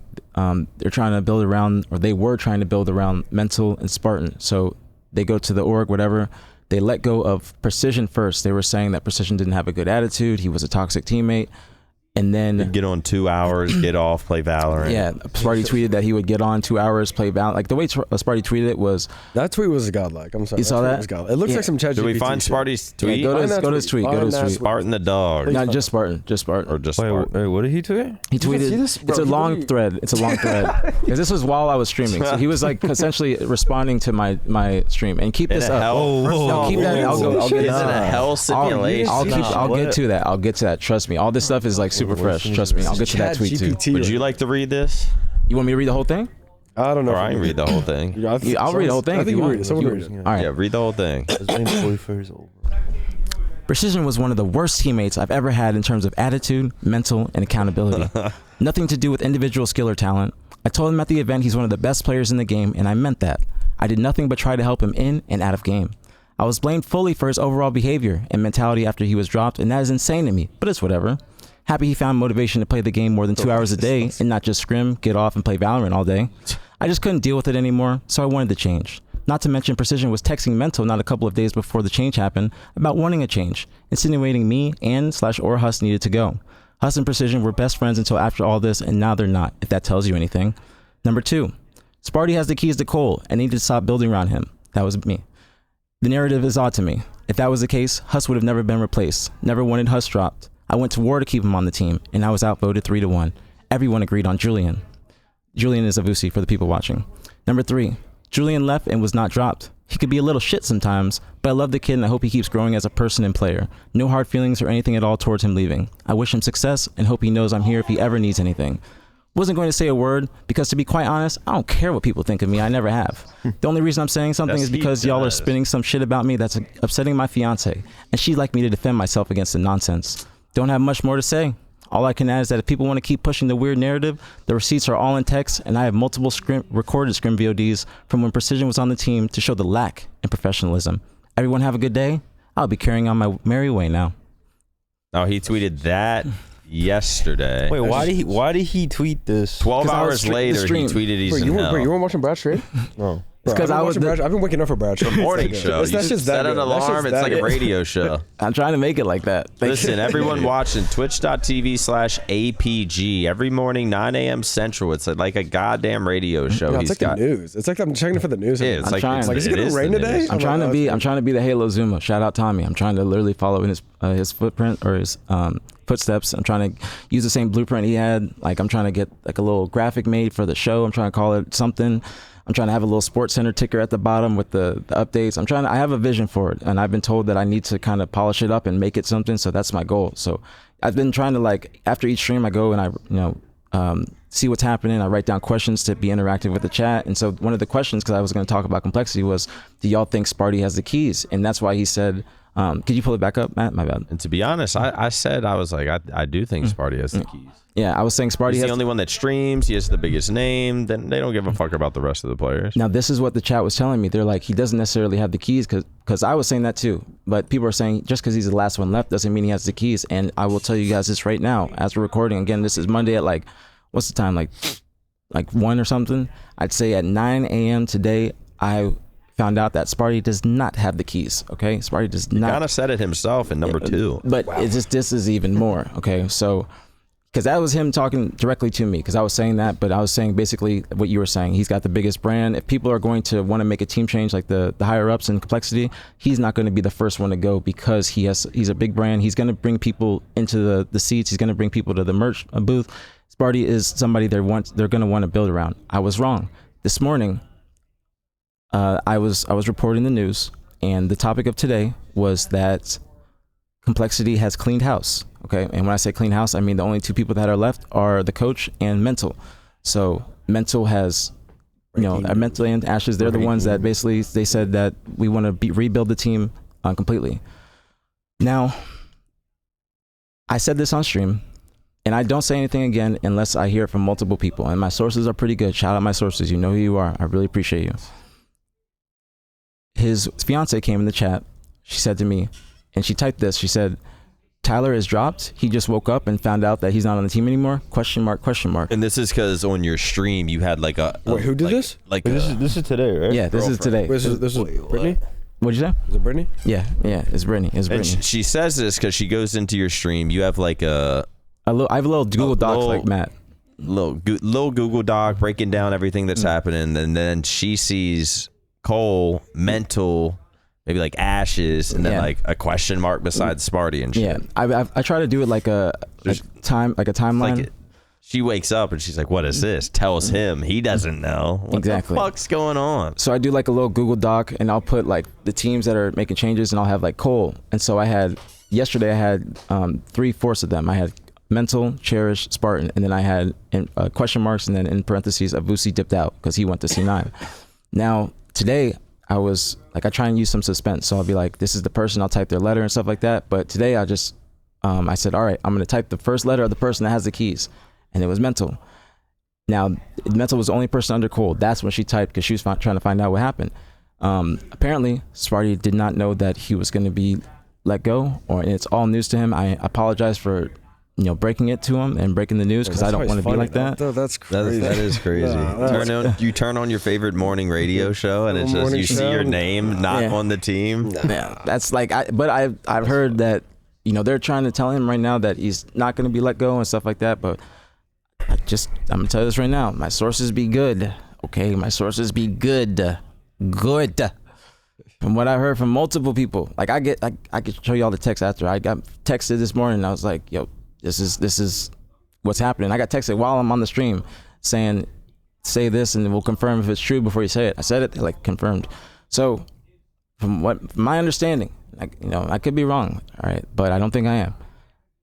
trying to build around, or they were trying to build around Mental and Spartan. So they go to the org, whatever. They let go of Precision first. They were saying that Precision didn't have a good attitude. He was a toxic teammate. And then get on 2 hours, get off, play Valorant. Yeah, Sparty tweeted that he would get on 2 hours, play Valorant. Like the way Sparty tweeted it was. That tweet was godlike. I'm sorry. You saw that? It looks like some ChatGPT. Did we find Sparty's tweet? Yeah, go to his tweet. Go to his tweet. Spartan the dog. Not just Spartan. Just Spartan. Or just Spartan. Wait, what did he tweet? He tweeted. It's a long thread. It's a long thread. Because this was while I was streaming. So he was like essentially responding to my stream. And keep this up. No, keep that. I'll get Is it a hell simulation? I'll get to that. I'll get to that. Trust me. All this stuff is like super fresh. Trust me. I'll get to that tweet too. Would you like to read this? You want me to read the whole thing? I don't know. Or I can read the whole thing. I'll read the whole thing. I think you read it. Someone read it. All right. Yeah, read the whole thing. Precision was one of the worst teammates I've ever had in terms of attitude, mental, and accountability. Nothing to do with individual skill or talent. I told him at the event he's one of the best players in the game, and I meant that. I did nothing but try to help him in and out of game. I was blamed fully for his overall behavior and mentality after he was dropped, and that is insane to me, but it's whatever. Happy he found motivation to play the game more than 2 hours a day and not just scrim, get off, and play Valorant all day. I just couldn't deal with it anymore, so I wanted to change. Not to mention Precision was texting Mental not a couple of days before the change happened about wanting a change, insinuating me and/or Huss needed to go. Huss and Precision were best friends until after all this, and now they're not, if that tells you anything. Number 2, Sparty has the keys to Cole and needed to stop building around him. That was me. The narrative is odd to me. If that was the case, Huss would have never been replaced. Never wanted Huss dropped. I went to war to keep him on the team, and I was outvoted 3-1. Everyone agreed on Julian. Julian is Avusi for the people watching. Number 3, Julian left and was not dropped. He could be a little shit sometimes, but I love the kid and I hope he keeps growing as a person and player. No hard feelings or anything at all towards him leaving. I wish him success and hope he knows I'm here if he ever needs anything. Wasn't going to say a word because, to be quite honest, I don't care what people think of me. I never have. The only reason I'm saying something is because y'all are spinning some shit about me that's upsetting my fiance, and she'd like me to defend myself against the nonsense. Don't have much more to say. All I can add is that if people want to keep pushing the weird narrative, the receipts are all in text, and I have multiple recorded scrim VODs from when Precision was on the team to show the lack in professionalism. Everyone have a good day. I'll be carrying on my merry way now. Oh, he tweeted that yesterday. Wait, why did he tweet this? 12 hours later, he tweeted he's in hell. Wait, you weren't watching Brad Street? No. Because I've been waking up for Brad Street. Morning show. You should set an alarm. It's like a radio show. I'm trying to make it like that. Listen, everyone watching twitch.tv/APG every morning, 9 a.m. Central. It's like a goddamn radio show. No, it's like the news. It's like I'm checking for the news. Yeah, it's I'm trying. Is it gonna rain today? I'm trying to be the Halo Zuma. Shout out Tommy. I'm trying to literally follow in his footprint or his footsteps. I'm trying to use the same blueprint he had. Like I'm trying to get like a little graphic made for the show. I'm trying to call it something. I'm trying to have a little Sports Center ticker at the bottom with the updates. I have a vision for it, and I've been told that I need to kind of polish it up and make it something. So that's my goal. So I've been trying to, like, after each stream I go and I see what's happening. I write down questions to be interactive with the chat. And so one of the questions, because I was going to talk about complexity, was, do y'all think Sparty has the keys? And that's why he said, could you pull it back up, Matt? My bad. And to be honest, I do think Sparty has the keys. Yeah, I was saying Sparty He's has the only one that streams. He has the biggest name. Then they don't give a fuck about the rest of the players. Now, this is what the chat was telling me. They're like, he doesn't necessarily have the keys, because I was saying that too. But people are saying just because he's the last one left doesn't mean he has the keys. And I will tell you guys this right now as we're recording. Again, this is Monday at like, what's the time? Like 1 or something. I'd say at 9 a.m. today, I found out that Sparty does not have the keys. Okay, Sparty does not. He kind of said it himself in number 2. But it's just, this is even more. Okay, so because that was him talking directly to me, because I was saying that, but I was saying basically what you were saying. He's got the biggest brand. If people are going to want to make a team change, like the higher ups in complexity, he's not going to be the first one to go because he's a big brand. He's going to bring people into the seats. He's going to bring people to the merch booth. Sparty is somebody they're going to want to build around. I was wrong. This morning, I was reporting the news, and the topic of today was that complexity has cleaned house. Okay, and when I say clean house, I mean the only 2 people that are left are the coach and Mental. So Mental has, Mental and Ashes, they're the ones that basically they said that we want to rebuild the team completely. Now, I said this on stream, and I don't say anything again unless I hear it from multiple people. And my sources are pretty good. Shout out my sources. You know who you are. I really appreciate you. His fiance came in the chat. She said to me, and she typed this. She said, Tyler is dropped. He just woke up and found out that he's not on the team anymore. ? And this is because on your stream you had like a wait, who did this? Like this is today, right? Yeah, this is today. Wait, this is Brittany? What'd you say? Is it Brittany? Yeah, it's Brittany. And she says this because she goes into your stream. You have like a I have a little Google Docs like Matt. Little Google Doc breaking down everything that's happening, and then she sees Cole, mental, maybe like ashes, and then like a question mark beside Sparty and shit. Yeah, I try to do it like a timeline. She wakes up and she's like, "What is this?" Tells him, he doesn't know. What the fuck's going on? So I do like a little Google Doc, and I'll put like the teams that are making changes, and I'll have like Cole. And so yesterday I had 3/4 of them. I had Mental, Cherish, Spartan, and then I had question marks, and then in parentheses, Avusi dipped out because he went to C9. Now today I was like, I try and use some suspense, so I'll be like, this is the person. I'll type their letter and stuff like that. But today I just I said, all right, I'm gonna type the first letter of the person that has the keys, and it was Mental. Now Mental was the only person under Cole. That's when she typed because she was trying to find out what happened. Apparently Sparty did not know that he was going to be let go, and it's all news to him. I apologize for breaking it to him and breaking the news because I don't want to be like that. That's crazy. That is crazy. You turn on your favorite morning radio show, and it's just you see your name not on the team. Yeah, that's like. But I've heard that they're trying to tell him right now that he's not going to be let go and stuff like that. But I'm gonna tell you this right now. My sources be good. Okay, my sources be good. Good. From what I heard from multiple people, like I could show you all the texts after. I got texted this morning, and I was like, yo, this is what's happening. I got texted while I'm on the stream saying, say this and we'll confirm if it's true before you say it. I said it, they like confirmed. So from my understanding, I could be wrong, all right, but I don't think I am.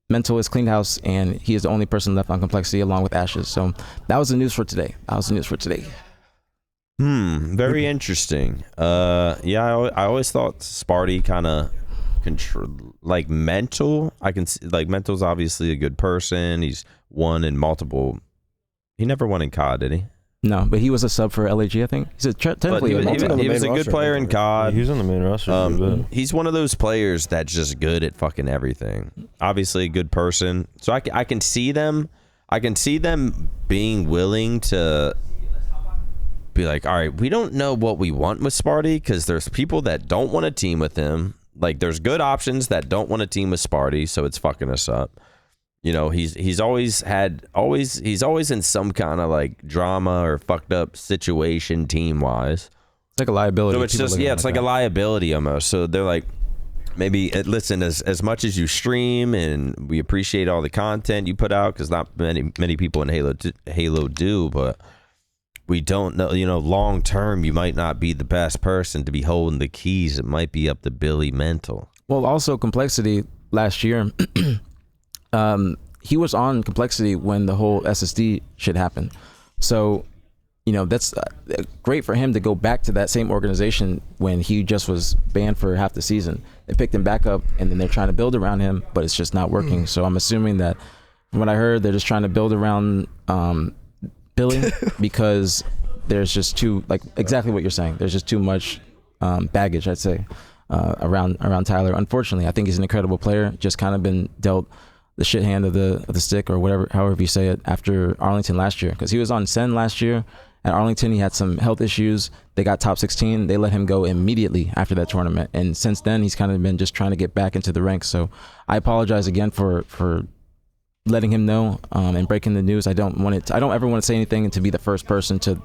Mental is cleaned house, and he is the only person left on Complexity along with Ashes. So that was the news for today. Very interesting. I always thought Sparty kind of like Mental. I can see like Mental's obviously a good person. He's won in multiple. He never won in COD, did he? No, but he was a sub for LAG, I think. He's technically he was a good player in COD. He was on the main roster. He's one of those players that's just good at fucking everything. Obviously a good person. So I can see them. I can see them being willing to be like, all right, we don't know what we want with Sparty because there's people that don't want to team with him. Like there's good options that don't want to team with Sparty, so it's fucking us up. He's always in some kind of like drama or fucked up situation team wise. It's like a liability. So it's just it's like a liability almost. So they're like, maybe listen, as much as you stream and we appreciate all the content you put out because not many people in Halo do, but we don't know, long term, you might not be the best person to be holding the keys. It might be up to Billy Mental. Well, also Complexity last year, he was on Complexity when the whole SSD shit happened. So, that's great for him to go back to that same organization when he just was banned for half the season. They picked him back up, and then they're trying to build around him, but it's just not working. So I'm assuming that from what I heard, they're just trying to build around Billy because there's just exactly what you're saying. There's just too much baggage, I'd say, around Tyler. Unfortunately, I think he's an incredible player. Just kind of been dealt the shit hand of the stick or whatever, however you say it, after Arlington last year, because he was on Sen last year. At Arlington, he had some health issues. They got top 16. They let him go immediately after that tournament, and since then he's kind of been just trying to get back into the ranks. So I apologize again for letting him know and breaking the news. I don't ever want to say anything and to be the first person to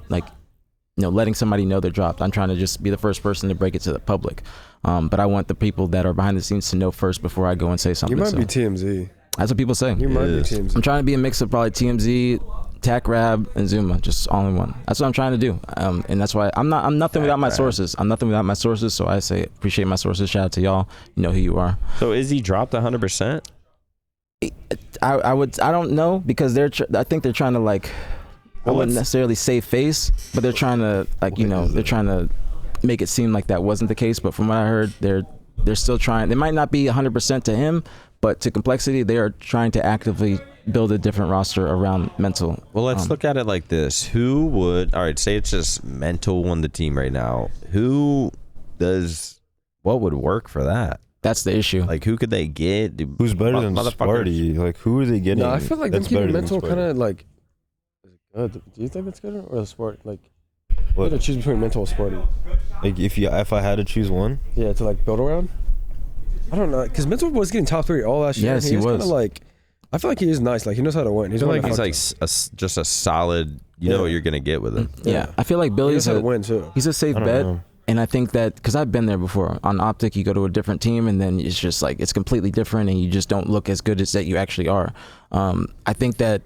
letting somebody know they're dropped. I'm trying to just be the first person to break it to the public. But I want the people that are behind the scenes to know first before I go and say something. You might be TMZ. That's what people say. You might be TMZ. I'm trying to be a mix of probably TMZ, Tac Rab, and Zuma, just all in one. That's what I'm trying to do. And that's why I'm nothing without my sources. I'm nothing without my sources. So I say appreciate my sources. Shout out to y'all. You know who you are. So is he dropped 100%? I don't know because I think they're trying to I wouldn't necessarily save face, but they're trying to they're trying to make it seem like that wasn't the case. But from what I heard, they're still trying. They might not be 100% to him, but to Complexity, they are trying to actively build a different roster around Mental. Well, let's look at it like this. Who would, all right, say it's just Mental won the team right now. What would work for that? That's the issue. Like, who could they get? Who's better than Sparty? Like, who are they getting? No, I feel like them keeping Mental kind of like, is it good? Do you think it's good or Sparty? Like, what? To choose between Mental and Sparty. Like, if I had to choose one? Yeah, to build around? I don't know, because Mental was getting top 3 all last year. Yes, he was. Kind of I feel like he is nice. Like he knows how to win. He's like he's like just a solid. You know what you're gonna get with him. Yeah, I feel like Billy's a win too. He's a safe bet. And I think that because I've been there before on OpTic, you go to a different team and then it's just like it's completely different and you just don't look as good as that you actually are. I think that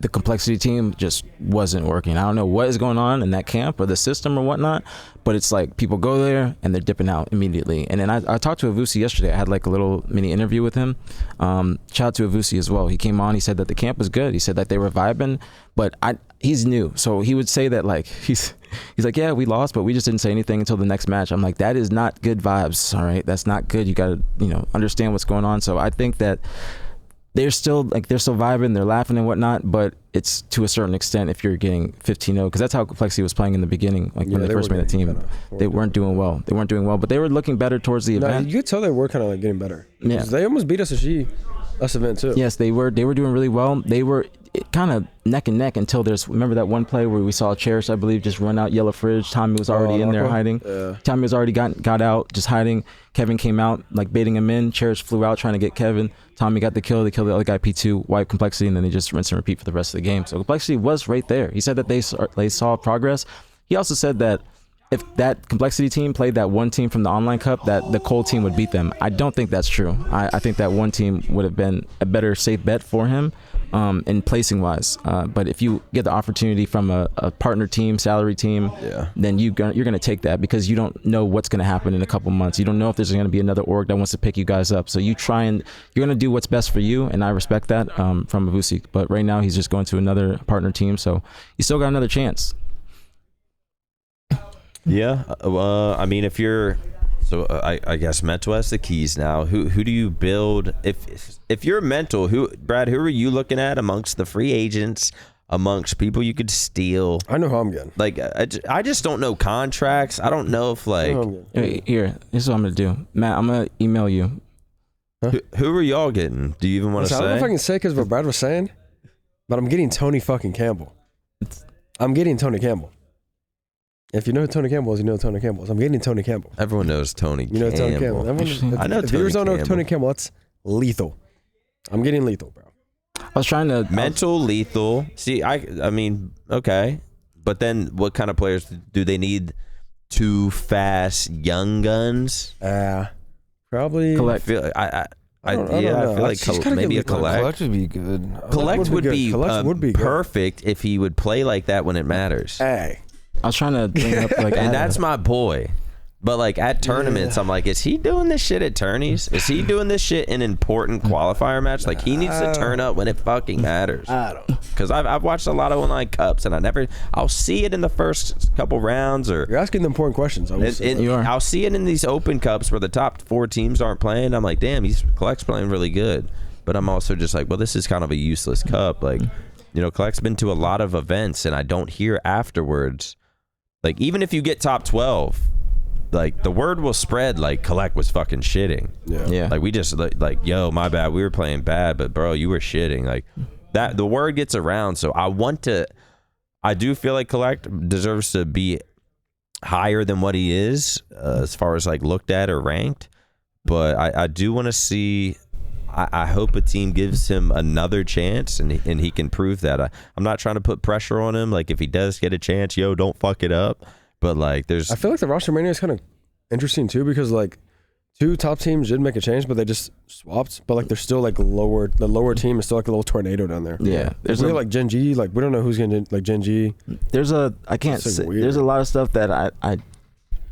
the complexity team just wasn't working. I don't know what is going on in that camp or the system or whatnot, but it's like people go there and they're dipping out immediately. And then I talked to Avusi yesterday. I had like a little mini interview with him. Shout out to Avusi as well. He came on. He said that the camp was good. He said that they were vibing, but he's new, so he would say that like he's like, yeah, we lost, but we just didn't say anything until the next match. I'm like, that is not good vibes. All right, that's not good. You got to understand what's going on. So I think that they're still vibing, they're laughing and whatnot, but it's to a certain extent if you're getting 15-0, because that's how Complexity was playing in the beginning, like when they first made the team. They weren't doing well. But they were looking better towards the event. You could tell they were kind of like getting better. Yeah, they almost beat SSG this event too. Yes, they were doing really well. They were kind of neck and neck until remember that one play where we saw Cherish, I believe, just run out yellow fridge. Tommy was already in there hiding. Yeah. Tommy was already got out, just hiding. Kevin came out, like baiting him in. Cherish flew out trying to get Kevin. Tommy got the kill. They killed the other guy, P2, wiped Complexity, and then they just rinse and repeat for the rest of the game. So Complexity was right there. He said that they saw progress. He also said that if that Complexity team played that one team from the online cup, that the Cold team would beat them. I don't think that's true. I think that one team would have been a better safe bet for him in placing wise. But if you get the opportunity from a partner team, salary team, then you're going to take that, because you don't know what's going to happen in a couple months. You don't know if there's going to be another org that wants to pick you guys up. So you're going to do what's best for you, and I respect that from Avusi. But right now he's just going to another partner team, so you still got another chance. Yeah, I mean, if you're, I guess Mental has the keys now. Who do you build? If you're Mental, Brad, who are you looking at amongst the free agents, amongst people you could steal? I know who I'm getting. Like, I just don't know contracts. I don't know if like. Here, this is what I'm gonna do, Matt. I'm gonna email you. Huh? Who are y'all getting? Do you even want to say? I don't know if I can say because what Brad was saying, but I'm getting Tony fucking Campbell. I'm getting Tony Campbell. If you know who Tony Campbell is, you know who Tony Campbell is. I'm getting Tony Campbell. Everyone knows Tony Campbell. You know Tony Campbell. I know if Tony viewers don't know Campbell. Tony Campbell, that's lethal. I'm getting lethal, bro. I was trying to... Mental, lethal. See, I mean, okay. But then what kind of players do they need? Two fast young guns? Probably... Collect. I feel like maybe a Collect. Collect would be good. Collect would be good. perfect if he would play like that when it matters. Hey. I was trying to bring up like, and that's my boy. But like at tournaments, I'm like, is he doing this shit at tourneys? Is he doing this shit in important qualifier match? Like he needs to turn up when it fucking matters. I don't know. Because I've watched a lot of online cups and I'll see it in the first couple rounds, or you're asking the important questions. I'll see it in these open cups where the top 4 teams aren't playing. I'm like, damn, Collect's playing really good. But I'm also just like, well, this is kind of a useless cup. Like, Collect's been to a lot of events and I don't hear afterwards. Like, even if you get top 12, like, the word will spread, like, Collect was fucking shitting. Yeah. Like, we just, like, yo, my bad, we were playing bad, but, bro, you were shitting. Like, that, the word gets around, so I do feel like Collect deserves to be higher than what he is, as far as, like, looked at or ranked. But I do want to see... I hope a team gives him another chance and he can prove that. I'm not trying to put pressure on him. Like, if he does get a chance, yo, don't fuck it up. But, like, I feel like the Rostermania is kind of interesting, too, because, like, 2 top teams did make a change, but they just swapped. But, like, they're still, like, the lower team is still, like, a little tornado down there. Yeah. There's like Gen G. Like, we don't know who's going to, like, Gen G. There's a lot of stuff that I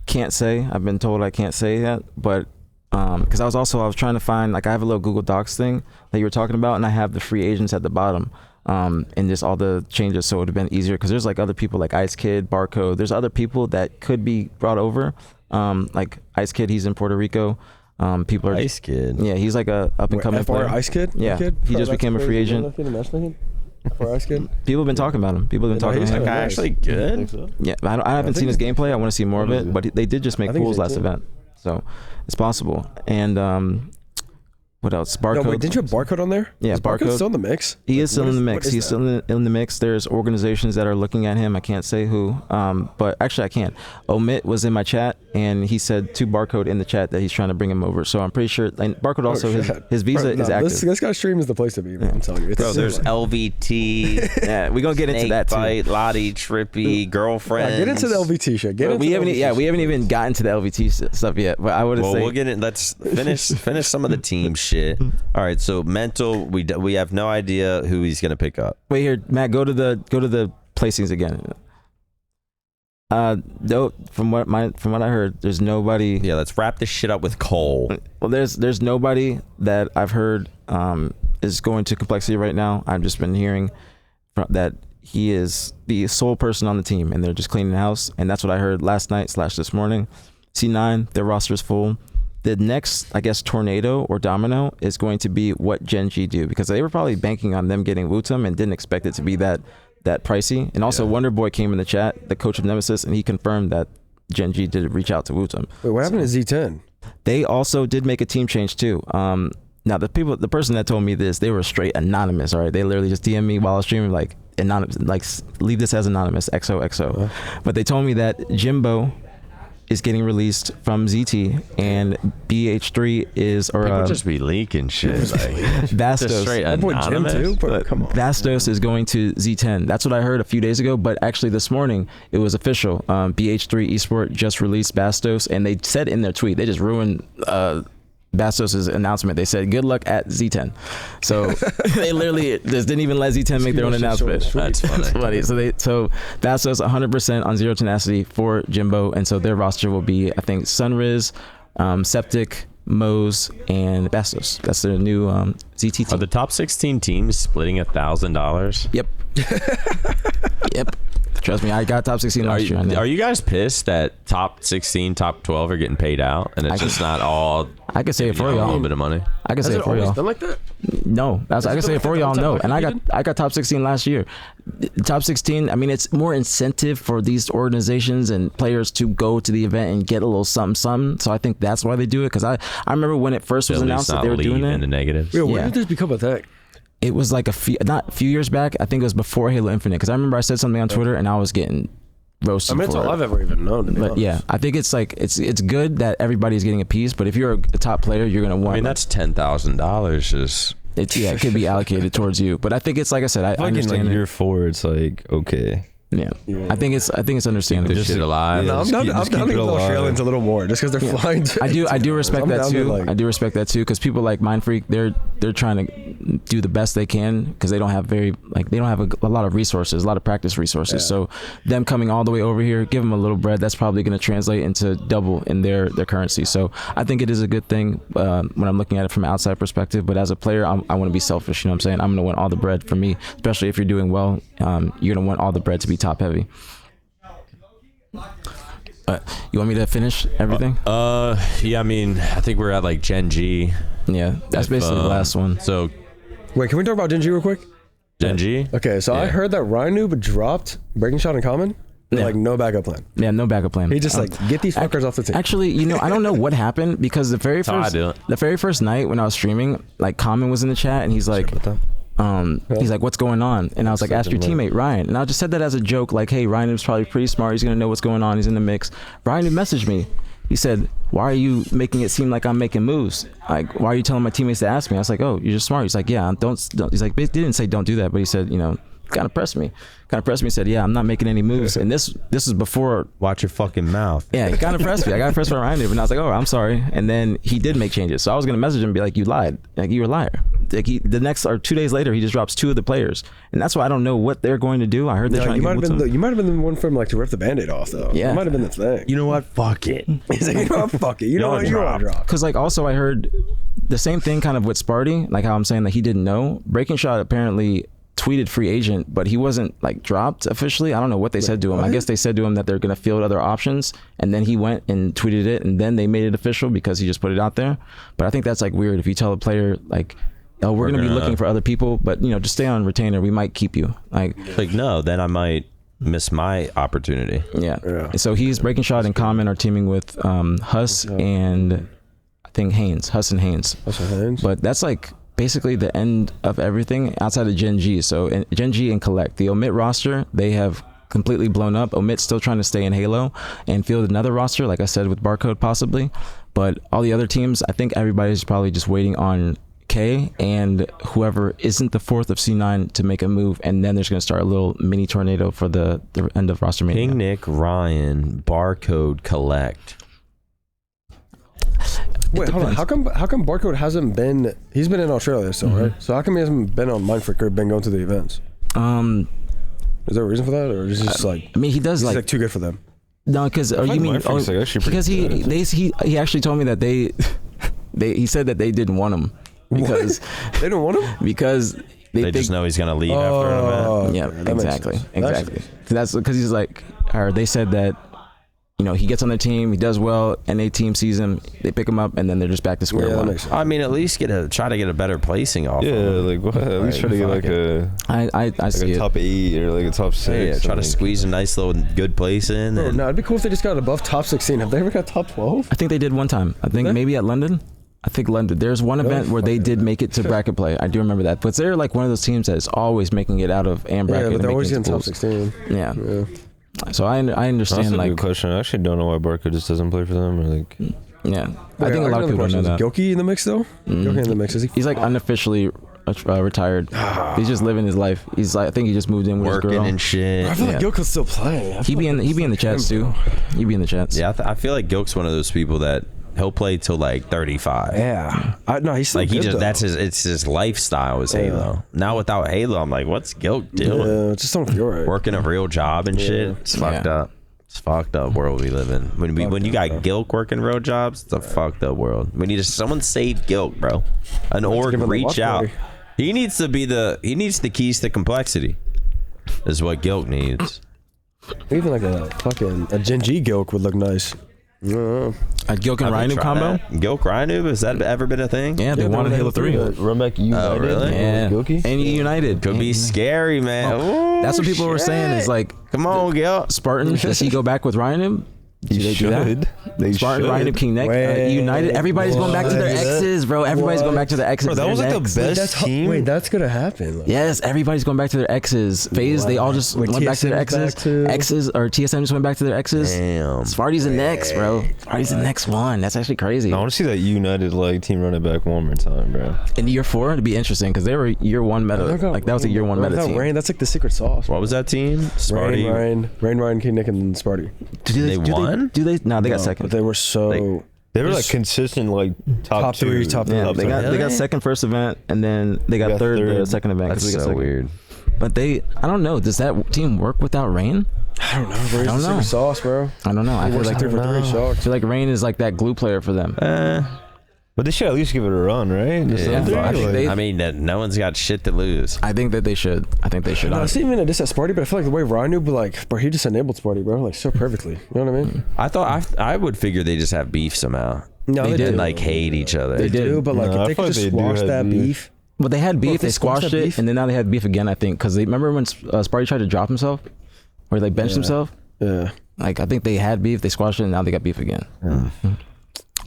can't say. I've been told I can't say that, but... because I was trying to find, like, I have a little Google Docs thing that you were talking about, and I have the free agents at the bottom, and just all the changes, so it would have been easier, because there's like other people like Ice Kid, Barcode, there's other people that could be brought over, like Ice Kid, he's in Puerto Rico. People are Ice Kid. Yeah, he's like a up and coming player. Ice Kid? Yeah, he just became a free agent. Ice Kid? People have been talking about him. People have been talking about him. That guy actually good? So. Yeah, I haven't seen his gameplay. I want to see more of it, but they did just make pools last event. So it's possible. And what What else? No, Barcode. wait, didn't you have Barcode on there? Yeah, Is Barcode Barcode. still in the mix? He is still What in the is- mix. what is He's that? still in the mix. There's organizations that are looking at him. I can't say who, but actually I can. Omit was in my chat, and he said to Barcode in the chat that he's trying to bring him over. So I'm pretty sure. And Barcode also his visa Bro, is active. This guy's stream is the place to be, man. I'm telling you. It's Bro, there's LVT, Yeah, we're gonna get into that too. Snakebite, Lottie, Trippy, girlfriend. Yeah, get into the LVT shit. Get But into we the haven't. LVT Yeah, we shit. haven't even gotten to the LVT stuff yet. But I would Well, say we'll get it. Let's finish some of the team shit. All right, so mental. We have no idea who he's gonna pick up. wait here, Matt. Go to the placings again. No, from what I heard, there's nobody. Yeah, let's wrap this shit up with Cole. Well, there's nobody that I've heard is going to complexity right now. I've just been hearing that he is the sole person on the team, and they're just cleaning the house. And that's what I heard last night / this morning. C9, their roster is full. The next, I guess, tornado or domino is going to be what Gen G do, because they were probably banking on them getting Wutum and didn't expect it to be that pricey. And also, Wonder Boy came in the chat, the coach of Nemesis, and he confirmed that Gen G did reach out to Wutum. Wait, what happened to Z10? They also did make a team change too. Now the person that told me this, they were straight anonymous. All right, they literally just DM'd me while I was streaming, like anonymous, like leave this as anonymous, XOXO. But they told me that Jimbo is getting released from ZT, and BH3 is People just be leaking shit. Like, just Vastos. straight That boy Jim anonymous. too? Bro, come on. Vastos is going to Z10. That's what I heard a few days ago, but actually this morning it was official. BH3 Esport just released Vastos, and they said in their tweet, they just ruined Bastos' announcement. They said, good luck at Z10. So they literally just didn't even let Z10 make their own announcement. That's funny. That's funny. So Bastos 100% on Zero Tenacity for Jimbo, and so their roster will be, I think, Sunriz, Septic, Mose, and Bastos. That's their new ZT Are team. the top 16 teams splitting $1,000? Yep. Yep. Trust me, I got top 16 last year. I know. Are you guys pissed that top 16, top 12 are getting paid out, and it's just not all? I can say it for a little y'all. bit of money. I can Has say it it for always y'all. been like that? No, I can say it for y'all. No, and I got top 16 last year. Top 16. I mean, it's more incentive for these organizations and players to go to the event and get a little something. So I think that's why they do it. Because I remember when it first was At least announced that not they were doing leave in the it. negatives. Wait, when Yeah. did this become a thing? It was like a few years back. I think it was before Halo Infinite. Because I remember I said something on Twitter and I was getting roasted. I mean, it's for all it. I've ever even known. To be But honest. yeah, I think it's like it's good that everybody's getting a piece. But if you're a top player, you're gonna want. I mean, that's $10,000. Just it could be allocated towards you. But I think it's like I said, I Like in understand like it. year 4, it's like okay. Yeah. I think it's understandable. this shit alive. Yeah, No, I'm just down. keep- I'm just down keep to it give the alive. Australians a little more, just because they're flying. I do respect I'm that down to, too. like- I do respect that too, because people like Mind Freak, they're trying to do the best they can, because they don't have a lot of resources, a lot of practice resources. Yeah. So them coming all the way over here, give them a little bread. That's probably going to translate into double in their currency. So I think it is a good thing when I'm looking at it from an outside perspective. But as a player, I want to be selfish. You know what I'm saying? I'm going to want all the bread for me, especially if you're doing well. You're going to want all the bread to be top heavy. You want me to finish everything? Yeah, I mean, I think we're at like Gen G. Yeah, that's basically the last one. So Wait, can we talk about Gen G real quick? Gen G. Okay, so I Yeah. heard that Rhinoob dropped Breaking Shot in common. With, Yeah. like no backup plan. Yeah, no backup plan. He just like get these fuckers off the team. Actually, I don't know what happened, because the very how I first do it. the very first night when I was streaming, like Common was in the chat and he's like, what's going on? And I was like, ask your teammate Ryan. And I just said that as a joke, like, hey, Ryan is probably pretty smart. He's gonna know what's going on. He's in the mix. Ryan messaged me. He said, why are you making it seem like I'm making moves? Like, why are you telling my teammates to ask me? I was like, oh, you're just smart. He's like, yeah, don't. He's like, he didn't say don't do that, but he said, kind of pressed me. Said, yeah, I'm not making any moves. And this is before. Watch your fucking mouth. Yeah, he kind of pressed me. I got pressed by Ryan, and I was like, oh, I'm sorry. And then he did make changes. So I was gonna message him and be like, you lied. Like, you're a liar. Like, the next or 2 days later, he just drops 2 of the players, and that's why I don't know what they're going to do. I heard they're trying you to might get have been Wutum. you might have been the one from like to rip the Band-Aid off though. Yeah. It might have been the thing. You know what? Fuck it. He's like, you know what? Fuck it. You know what? You want to drop. Because like also I heard the same thing kind of with Sparty, like how I'm saying that he didn't know. Breaking Shot apparently tweeted free agent, but he wasn't like dropped officially. I don't know what they said to him. I guess they said to him that they're gonna field other options, and then he went and tweeted it, and then they made it official because he just put it out there. But I think that's like weird if you tell a player like, oh, we're gonna be looking for other people, but just stay on retainer. We might keep you. Like No, then I might miss my opportunity. yeah. And so he's Breaking Shot and Common are teaming with Huss and I think Hussein Haynes. But that's like basically the end of everything outside of Gen G. So Gen G and Collect, the Omit roster, they have completely blown up. Omit's still trying to stay in Halo and field another roster, like I said, with Barcode possibly. But all the other teams, I think everybody's probably just waiting on K and whoever isn't the fourth of C9 to make a move, and then there's going to start a little mini tornado for the end of Rostermania. King Nick, Ryan, Barcode, Collect. Wait, hold on. How come Barcode hasn't been? He's been in Australia still, right? So how come he hasn't been on Mindfreak or been going to the events? Is there a reason for that, or is it just like? I mean, he does like too good for them. No, because you mean because he actually told me that he said that they didn't want him because they didn't want him because they just know he's gonna leave after an event. Yeah, exactly. That's because he's like, or they said that. You know, he gets on the team, he does well, NA team sees him, they pick him up, and then they're just back to square one. I mean, at least try to get a better placing off. Yeah, like at least try to get like I see a top 8 or like a top 6. Yeah, try to squeeze a nice little good place in. No, it'd be cool if they just got above top 16. Have they ever got top 12? I think they did one time. I think maybe at London. I think London. There's one event where they did make it to bracket play. I do remember that. But they're like one of those teams that is always making it out of AM bracket. Yeah, but they're always in top 16. Yeah. So I understand. That's like a good question. I actually don't know why Barker just doesn't play for them. Or like, yeah, I think a lot of people know that. Is Gilkey in the mix though? Gilkey in the mix, is he? He's like unofficially retired. He's just living his life. He's like, I think he just moved in with working his girl and shit. I feel like Gilk could still play. He be in the chats too. He be in the chats. Yeah, I feel like Gilk's one of those people that he'll play till like 35. Yeah, no, he's still like good, though. It's his lifestyle is Halo. Now without Halo, I'm like, what's Gilk doing? Yeah, just don't feel right. Working a real job and shit. It's fucked up. It's fucked up world we live in. When you got Gilk working real jobs, it's a fucked up world. We need someone save Gilk, bro. An org reach out. He needs the keys to complexity. Is what Gilk needs. Even like a Gen G Gilk would look nice. A Gilk and Rhino combo? Gilk Rhino, has that ever been a thing? Yeah, they wanted Halo 3. Run back United. Oh, really? Yeah. Gilkey? And United. Could be scary, man. Oh, that's what people were saying is like, come on, Gilk. Spartan, does he go back with Rhino? Do they do that? Spartan, Ryan, King Nick, United. Everybody's going back to their exes, bro. Everybody's going back to their exes. Bro, that was like the best team. Wait, that's gonna happen. Like, yes, everybody's going back to their exes. FaZe, they all just went back to their exes. Exes or TSM just went back to their exes. Damn. Sparty's the next, bro. Sparty's the next one. That's actually crazy. I want to see that United like team running back one more time, bro. In year 4, it'd be interesting because they were year 1 meta. Like that was a year 1 meta team. Rain, that's like the secret sauce. What was that team? Sparty. Rain, King Nick, and Sparty. They won? Do they? No, they got second. But they were so. They were like consistent, like top 3, 2. top 3. Yeah, they got second first event, and then they got third the second event. That's so weird. But I don't know. Does that team work without Rain? I don't know, bro. I don't know. Sauce, bro. I don't know. I feel like 3 for 3 shocked. I feel like Rain is like that glue player for them. But they should at least give it a run, right? I mean, no one's got shit to lose. I think that they should. No, I see even this at Sparty, but I feel like the way Ryan but like, bro, he just enabled Sparty, bro, like so perfectly. You know what I mean? I thought I would figure they just have beef somehow. No, they didn't like hate each other. They do, but like if they could just squash that beef. Well, they had beef. They squashed it, and then now they have beef again. I think because they remember when Sparty tried to drop himself, or like benched himself. Yeah. Like I think they had beef. They squashed it, and now they got beef again.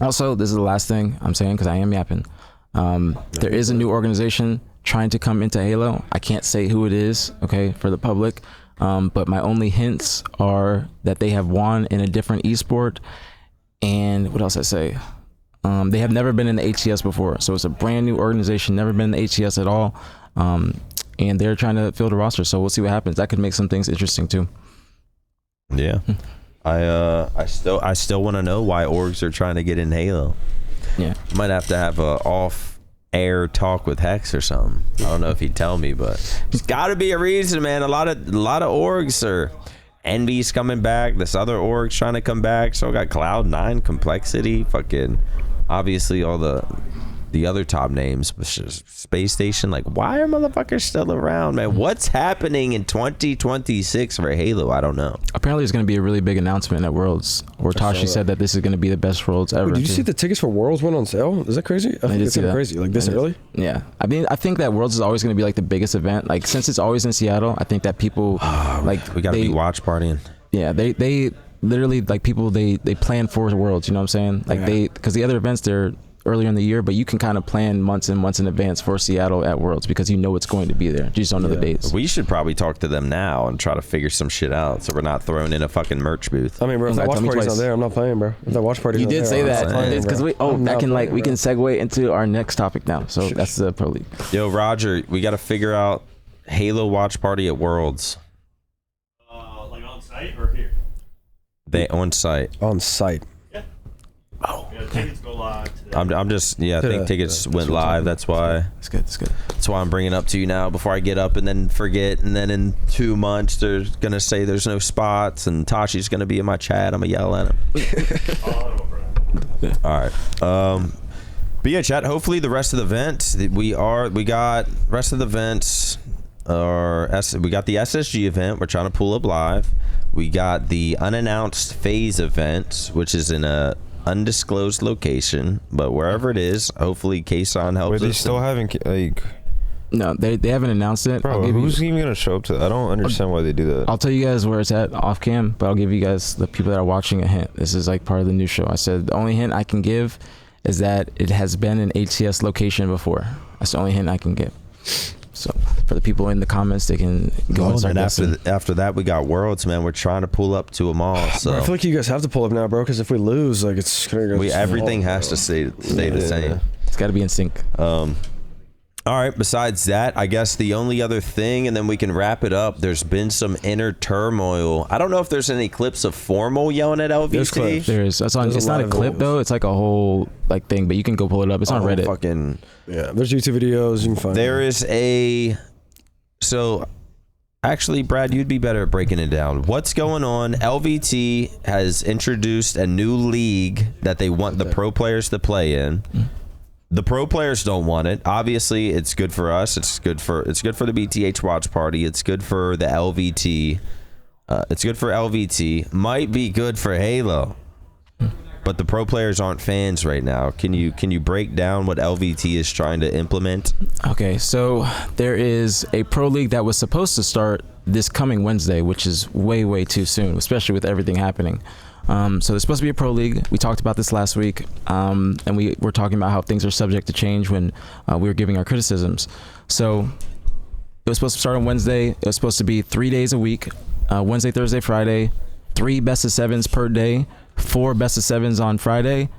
Also, this is the last thing I'm saying because I am yapping. There is a new organization trying to come into Halo. I can't say who it is, okay, for the public. But my only hints are that they have won in a different esport. And what else I say? They have never been in the HCS before. So it's a brand new organization, never been in the HCS at all. And they're trying to fill the roster. So we'll see what happens. That could make some things interesting too. Yeah. I still want to know why orgs are trying to get in Halo. Yeah, might have to have a off-air talk with Hex or something. I don't know if he'd tell me, but there's got to be a reason, man. A lot of orgs are. Envy's coming back. This other org's trying to come back. So I got Cloud9, Complexity, fucking obviously all the other top names, Space Station. Like, why are motherfuckers still around, man? What's happening in 2026 for Halo? I don't know. Apparently, there's going to be a really big announcement at Worlds, where Tashi said that this is going to be the best Worlds ever. Wait, did you see the tickets for Worlds went on sale? Is that crazy? I think it's crazy. Like this early? Yeah. I mean, I think that Worlds is always going to be like the biggest event. Like since it's always in Seattle, I think that people like we got to be watch partying. Yeah, they literally like people they plan for Worlds. You know what I'm saying? Like because the other events earlier in the year, but you can kind of plan months and months in advance for Seattle at Worlds because you know it's going to be there. You just don't know the dates. We should probably talk to them now and try to figure some shit out so we're not thrown in a fucking merch booth. I mean, bro, if that watch party's not there, I'm not playing, bro. If that watch party's not there, you did say that because we can can segue into our next topic now. So that's the Pro League. Yo, Roger, we got to figure out Halo watch party at Worlds. Like on site or here? They on site. On site. Yeah. Oh. Yeah, tickets go live today. I'm just I think tickets went live. That's why. That's good. That's good. That's why I'm bringing it up to you now before I get up and then forget. And then in 2 months they're gonna say there's no spots and Tashi's gonna be in my chat. I'm gonna yell at him. All right. But yeah, chat. Hopefully the rest of the event we got rest of the events. We got the SSG event. We're trying to pull up live. We got the unannounced FaZe event, which is in a undisclosed location, but wherever it is, hopefully Kason helps us. Were they still having like? No, they haven't announced it. Bro, who's even gonna show up to that? I don't understand why they do that. I'll tell you guys where it's at off cam, but I'll give you guys, the people that are watching, a hint. This is like part of the new show. I said the only hint I can give is that it has been an HCS location before. That's the only hint I can give. So for the people in the comments, they can go and start after that, we got Worlds, man. We're trying to pull up to them all. So Bro, I feel like you guys have to pull up now, bro, because if we lose, like it's gonna go. Everything has to stay the same. It's got to be in sync. All right. Besides that, I guess the only other thing, and then we can wrap it up. There's been some inner turmoil. I don't know if there's any clips of Formal yelling at LVT. There's clips. There is. It's not a clip though. It's like a whole like thing, but you can go pull it up. It's on Reddit. There's YouTube videos. You can find. There is actually, Brad, you'd be better at breaking it down. What's going on? LVT has introduced a new league that they want the pro players to play in. The pro players don't want it. Obviously, it's good for us. It's good for the BTH watch party. It's good for the LVT. It's good for LVT. Might be good for Halo. But the pro players aren't fans right now. Can you break down what LVT is trying to implement? Okay, so there is a pro league that was supposed to start this coming Wednesday, which is way too soon, especially with everything happening. So there's supposed to be a pro league. We talked about this last week, and we were talking about how things are subject to change when we were giving our criticisms. So it was supposed to start on Wednesday. It was supposed to be 3 days a week, Wednesday, Thursday, Friday, 3 best of 7s per day, 4 best of 7s on Friday,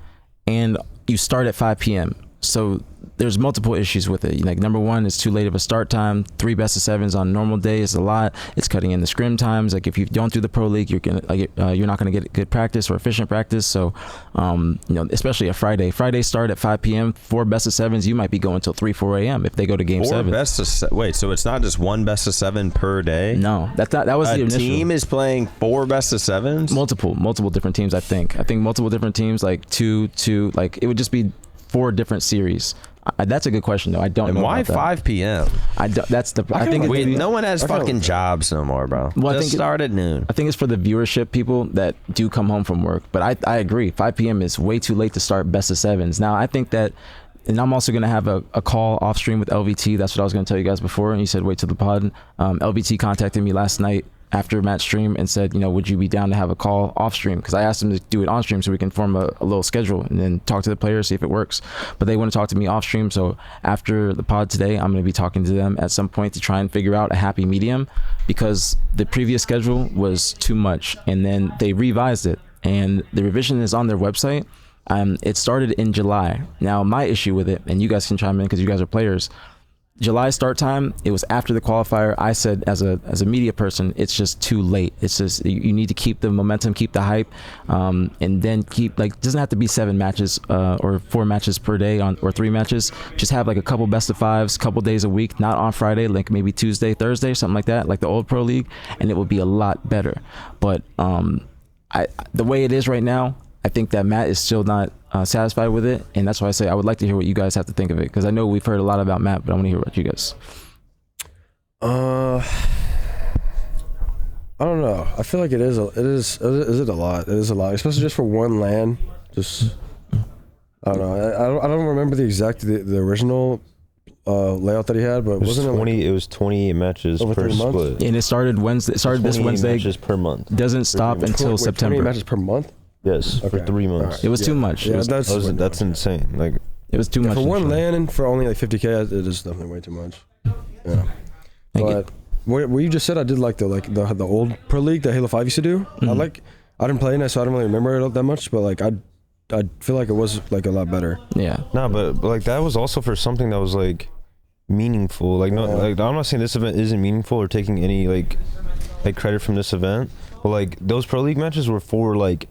and you start at 5 p.m. So there's multiple issues with it. Like number one, it's too late of a start time. 3 best of 7s on normal day is a lot. It's cutting in the scrim times. Like if you don't do the pro league, you're not gonna get good practice or efficient practice. So especially a Friday start at 5 p.m. 4 best of 7s, you might be going till 4 a.m. if they go to game 7. Wait, so it's not just 1 best of 7 per day? No, that was the initial. A team is playing 4 best of 7s? Multiple different teams. I think multiple different teams, like two, like it would just be 4 different series. That's a good question though. I don't know. And why about 5 p.m.? I think no one has fucking jobs no more, bro. Well, just start at noon. I think it's for the viewership people that do come home from work. But I agree. 5 p.m. is way too late to start best of 7s. Now I think that, and I'm also going to have a call off stream with LVT. That's what I was going to tell you guys before. And you said wait till the pod. LVT contacted me last night after Matt's stream and said, would you be down to have a call off stream? Because I asked them to do it on stream so we can form a little schedule and then talk to the players, see if it works. But they want to talk to me off stream. So after the pod today, I'm going to be talking to them at some point to try and figure out a happy medium, because the previous schedule was too much. And then they revised it, and the revision is on their website. It started in July. Now my issue with it, and you guys can chime in because you guys are players, July start time, it was after the qualifier. I said as a media person, it's just too late. It's just, you need to keep the momentum, keep the hype, and then keep, like, it doesn't have to be 7 matches or 4 matches per day or 3 matches. Just have like a couple best of 5s, couple days a week, not on Friday, like maybe Tuesday, Thursday, something like that, like the old pro league, and it would be a lot better. But the way it is right now, I think that Matt is still not satisfied with it, and that's why I say I would like to hear what you guys have to think of it, because I know we've heard a lot about Matt, but I want to hear what you guys. I don't know. I feel like it is a lot. It is a lot, especially just for one LAN. Just I don't know. I don't remember the original layout that he had, but wasn't it 20? It was 28 matches over per split, and it started Wednesday. It started this Wednesday. Matches per month. Doesn't stop until September. 28 matches per month. Yes, for 3 months. Right. It was too much. Yeah, That's insane. Like, It was too much for one insurance. LAN and for only like 50K. It is definitely way too much. Yeah, I but what you just said, I did like the old Pro League that Halo 5 used to do. Mhm. I didn't play in it, so I don't really remember it that much. But like I feel like it was like a lot better. Yeah. Nah, but like that was also for something that was like meaningful. Like no, like I'm not saying this event isn't meaningful or taking any like credit from this event, but like those Pro League matches were for like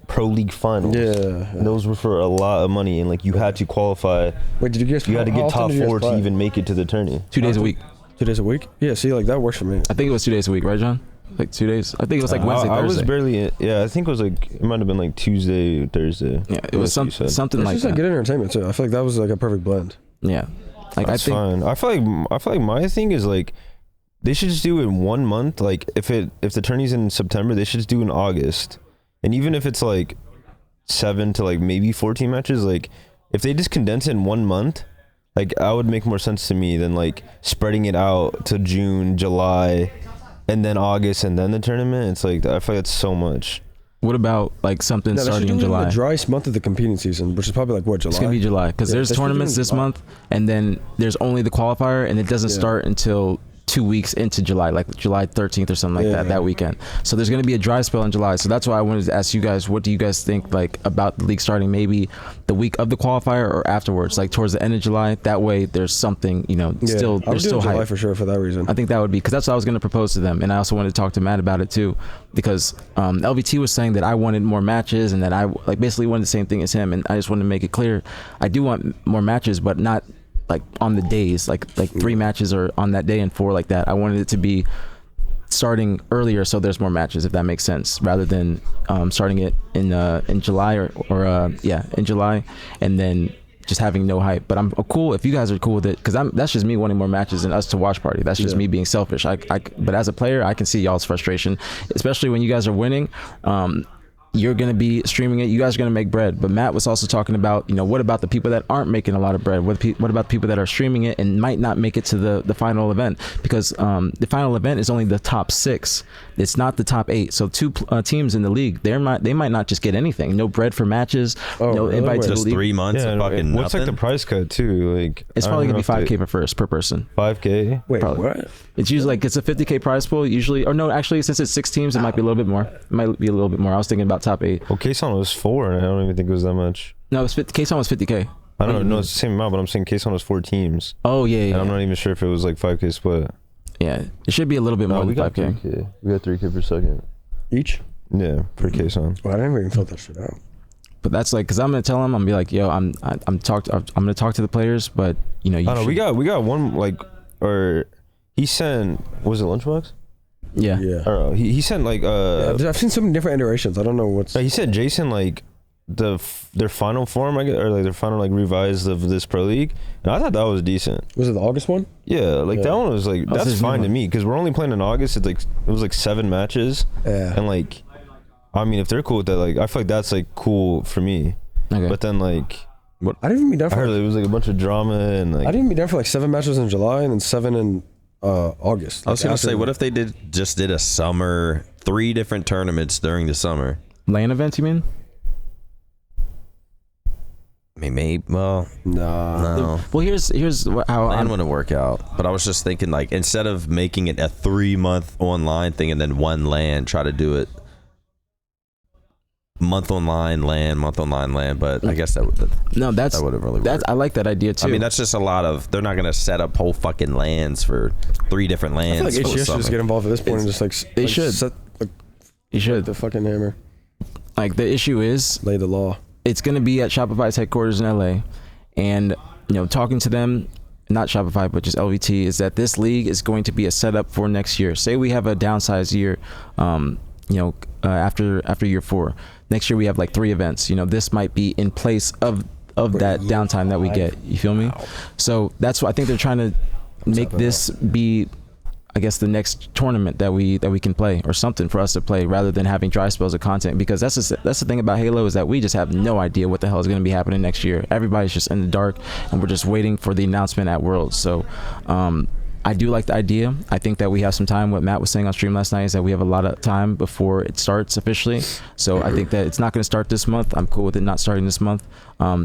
Pro League finals. Yeah. And those were for a lot of money, and like you had to qualify. Wait, did you guys? You had to how get often top did you guys 4 to play? even make it to the tourney. 2 days a week. 2 days a week? Yeah, see, like that works for me. I think it was 2 days a week, right, John? Like 2 days. I think it was like Wednesday, I was Thursday. barely. Yeah, I think it was like it might have been like Tuesday, Thursday. Yeah, it was That's what you said. something It's like just like that. good entertainment too. I feel like that was like a perfect blend. Yeah. Like That's I think fine. I feel like my thing is like they should just do it in 1 month. Like if the tourney's in September, they should just do it in August. And even if it's like 7 to like maybe 14 matches, like if they just condense it in 1 month, like I would make more sense to me than like spreading it out to June, July, and then August, and then the tournament. It's like I feel like it's so much. what about like something No, they should starting do in it July? the driest month of the competing season, which is probably like what, July? It's gonna be July because Yeah, there's they should do it in tournaments this July. month, and then there's only the qualifier, and it doesn't Yeah. start until 2 weeks into July, like July 13th or something like Yeah. that weekend. So there's gonna be a dry spell in July. So that's why I wanted to ask you guys, what do you guys think like about the league starting maybe the week of the qualifier or afterwards, like towards the end of July? That way there's something, you know, Yeah, still I would there's do it still in July hype. for sure for that reason. I think that would be because that's what I was going to propose to them, and I also wanted to talk to Matt about it too, because LVT was saying that I wanted more matches and that I like basically wanted the same thing as him, and I just wanted to make it clear I do want more matches, but not like on the days, like 3 matches or on that day and 4 like that. I wanted it to be starting earlier so there's more matches, if that makes sense, rather than starting it in July or in July and then just having no hype. But I'm cool if you guys are cool with it, because that's just me wanting more matches and us to watch party. That's just me being selfish. But as a player, I can see y'all's frustration, especially when you guys are winning. You're going to be streaming it. You guys are going to make bread. But Matt was also talking about, you know, what about the people that aren't making a lot of bread? What about the people that are streaming it and might not make it to the final event? Because the final event is only the top 6. It's not the top 8. So 2 teams in the league, they might not just get anything. No bread for matches. No really? invite to the Just league. 3 months of fucking what's like nothing. the price cut too? Like It's I probably don't going to be know if 5K per person. 5K. Wait, probably. what? It's usually like it's a 50K prize pool usually, or no, actually since it's 6 teams, it might be a little bit more. It might be a little bit more. I was thinking about top 8. Well, Kason was 4, and I don't even think it was that much. No, it was 50, K-Son was 50K. I don't know. No, it's the same amount, but I'm saying Kason was 4 teams. Oh yeah, And yeah. I'm not even sure if it was like 5K split. Yeah, it should be a little bit more No, we than got 5K. 3K. We got 3K per second. Each? Yeah, per Kason. Well, I never even filled that shit out. But that's like, cause I'm gonna tell him, I'm gonna be like, yo, I'm gonna talk to the players, but you know, you I don't know. should- We got one like, or he sent. Was it Lunchbox? yeah. Yeah. I don't know. He sent like Yeah, I've seen so many different iterations. I don't know what's. he sent Jason like their final form, I guess, or like their final like revised of this pro league, and I thought that was decent. Was it the August one? Yeah, like Yeah. that one was like Oh, this that's is fine new to one. me because we're only playing in August. It was like 7 matches, Yeah. and like, I mean, if they're cool with that, like I feel like that's like cool for me. Okay. But then like I didn't even be down I for. heard it was like a bunch of drama and like I didn't be down for like 7 matches in July and then 7 in August. I was Like, gonna after- say, what if they did a summer, 3 different tournaments during the summer? LAN events, you mean? I mean, maybe. Well, Nah. no. Well, here's how Plan I'm. wouldn't work out. But I was just thinking, like, instead of making it a 3-month online thing and then 1 LAN, try to do it month online LAN. But I guess that That's wouldn't really work. I like that idea too. I mean, that's just a lot of. They're not gonna set up whole fucking LANs for 3 different I LANs. feel like for HGS the should summer. just get involved at this point and just like They should. set like, you should. the fucking hammer, Like the issue is, lay the law. it's going to be at Shopify's headquarters in LA, and you know, talking to them, not Shopify but just LVT, is that this league is going to be a setup for next year. Say we have a downsized year, after year 4, next year we have like 3 events. You know, this might be in place of that downtime that we get. You feel me? So that's what I think they're trying to make this be, I guess, the next tournament that we can play, or something for us to play, rather than having dry spells of content. Because that's the thing about Halo, is that we just have no idea what the hell is going to be happening next year. Everybody's just in the dark, and we're just waiting for the announcement at Worlds. So I do like the idea. I think that we have some time. What Matt was saying on stream last night is that we have a lot of time before it starts officially. So I think that it's not going to start this month. I'm cool with it not starting this month.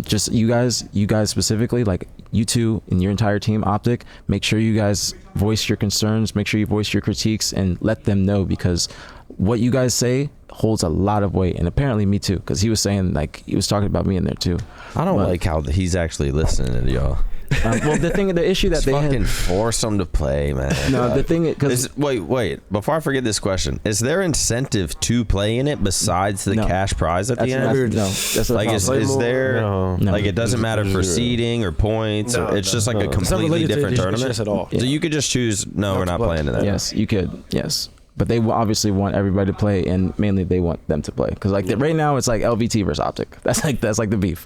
Just you guys specifically, like you two and your entire team, OpTic, make sure you guys voice your concerns, make sure you voice your critiques, and let them know, because what you guys say holds a lot of weight. And apparently me too, because he was saying, like, he was talking about me in there too. I don't like how he's actually listening to y'all. Well, the issue that Just they fucking had, force them to play, man. no, the thing because wait, before I forget this question, is there incentive to play in it besides the No. cash prize at the end? that's Like, is there No. like, it doesn't matter for seeding or points, or it's just like a completely different tournament at all. So you could just choose, no, we're not playing in that. yes, you could, yes. But they obviously want everybody to play, and mainly they want them to play, because like right now it's like LVT versus OpTic. That's like the beef.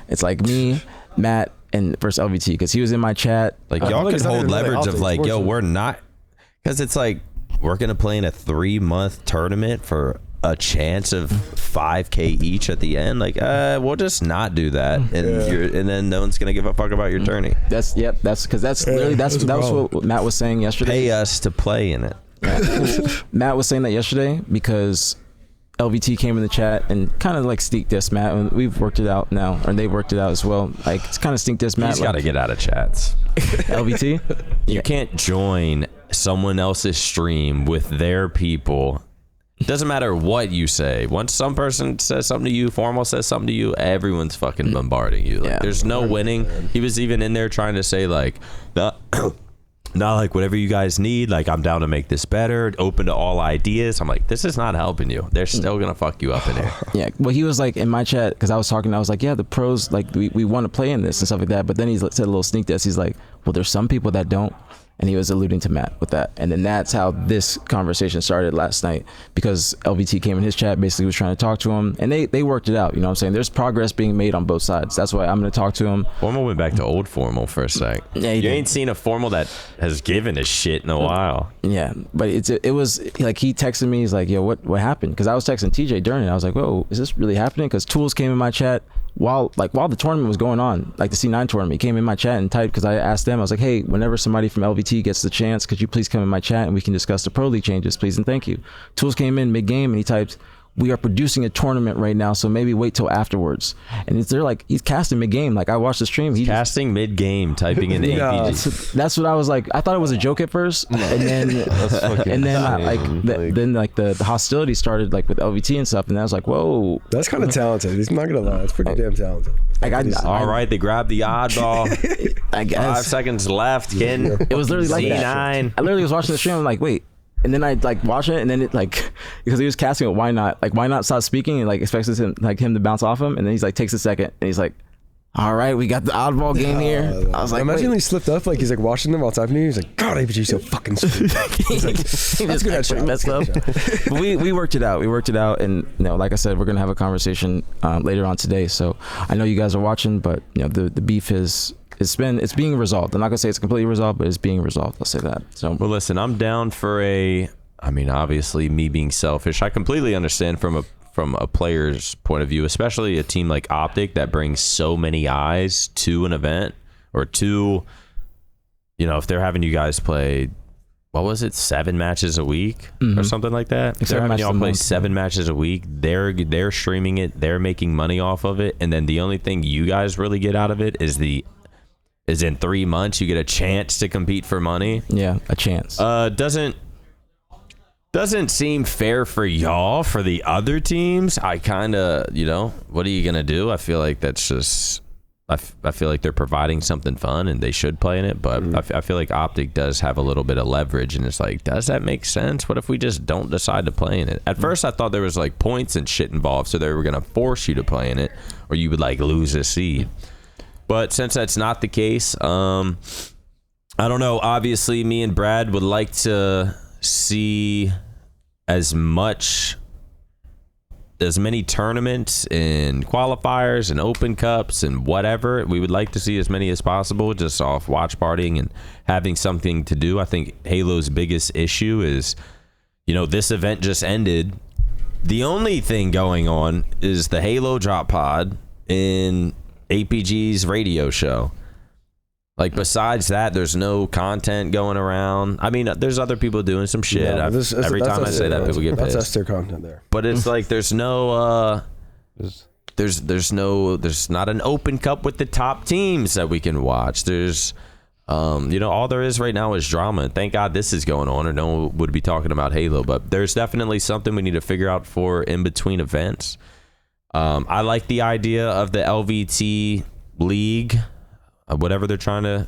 It's like me, Matt, and versus LVT, because he was in my chat. Like, I y'all feel like can it's not hold even really leverage of OpTic, like, it's yo, more we're not, because it's like, we're gonna play in a 3-month tournament for a chance of 5K each at the end. Like, we'll just not do that, and then no one's gonna give a fuck about your tourney. That's because that was what Matt was saying yesterday. Pay us to play in it. Matt was saying that yesterday because LVT came in the chat and kind of like sneak diss Matt, and we've worked it out now, and they worked it out as well. Like, it's kind of sneak diss Matt. He's got to get out of chats. LVT. You can't join someone else's stream with their people. It doesn't matter what you say. Once some person says something to you, Formal says something to you, everyone's fucking bombarding you. Like, Yeah. there's no winning. He was even in there trying to say like, not like, whatever you guys need, like, I'm down to make this better, open to all ideas. I'm like, this is not helping you. They're still gonna fuck you up in here. Yeah, well, he was like in my chat, because I was like, yeah, the pros, like, we want to play in this and stuff like that. But then he said a little sneak diss. He's like, well, there's some people that don't. And he was alluding to Matt with that. And then that's how this conversation started last night, because LVT came in his chat, basically was trying to talk to him, and they worked it out. You know what I'm saying? There's progress being made on both sides. That's why I'm going to talk to him. Formal went back to old Formal for a sec. Yeah, he you did. ain't seen a Formal that has given a shit in a while. Yeah, but it was like, he texted me. He's like, yo, what happened? Because I was texting TJ during it. I was like, whoa, is this really happening? Because Tools came in my chat while the tournament was going on, like the C9 tournament. He came in my chat and typed, because I asked them, I was like, hey, whenever somebody from LVT gets the chance, could you please come in my chat and we can discuss the Pro League changes, please and thank you. Tools came in mid-game and he typed, we are producing a tournament right now, so maybe wait till afterwards. And they're like, he's casting mid-game. Like, I watched the stream. He's Casting mid-game, typing in APG. That's what I was like. I thought it was a joke at first, and then the hostility started, like, with LVT and stuff, and I was like, whoa. That's kind of talented. He's not gonna lie. It's pretty damn talented. Like, All right, they grabbed the oddball. I 5 guess seconds left, kid. it was literally like that. C9. I literally was watching the stream. I'm like, wait. And then I like watch it, and then it like, because he was casting it, why not? Like, why not stop speaking and like expects him to bounce off him, and then he's like takes a second and he's like, all right, we got the oddball game here. I was like, imagine wait. he slipped up, like he's like watching them while typing to you. He's like, God, APG's so fucking stupid. He's like, That's good. Actually messed up. But we worked it out. We worked it out, and you know, like I said, we're gonna have a conversation later on today. So I know you guys are watching, but you know, the beef it's being resolved. I'm not gonna say it's completely resolved, but it's being resolved. I'll say that. So Well, listen, I'm down for obviously, me being selfish, I completely understand from a player's point of view, especially a team like OpTic that brings so many eyes to an event, or to, you know, if they're having you guys play, what was it, 7 matches a week or something like that? If they're having y'all play 7 matches a week, they're streaming it, they're making money off of it, and then the only thing you guys really get out of it is in 3 months you get a chance to compete for money. yeah, a chance. Doesn't seem fair for y'all. For the other teams, I kind of, you know, what are you gonna do? I feel like that's just, I feel like they're providing something fun and they should play in it, but I feel like OpTic does have a little bit of leverage, and it's like, does that make sense? What if we just don't decide to play in it? At first I thought there was like points and shit involved, so they were gonna force you to play in it, or you would like lose a seed. But since that's not the case, I don't know. Obviously, me and Brad would like to see as many tournaments and qualifiers and open cups and whatever. We would like to see as many as possible, just off watch partying and having something to do. I think Halo's biggest issue is, you know, this event just ended. The only thing going on is the Halo drop pod in APG's radio show. Like, besides that, there's no content going around. I mean, there's other people doing some shit. Yeah, Every time I say that, people get pissed. That's their content there. But it's like there's no there's not an open cup with the top teams that we can watch. There's all there is right now is drama. And thank God this is going on, or no one would be talking about Halo. But there's definitely something we need to figure out for in between events. I like the idea of the LVT League, whatever they're trying to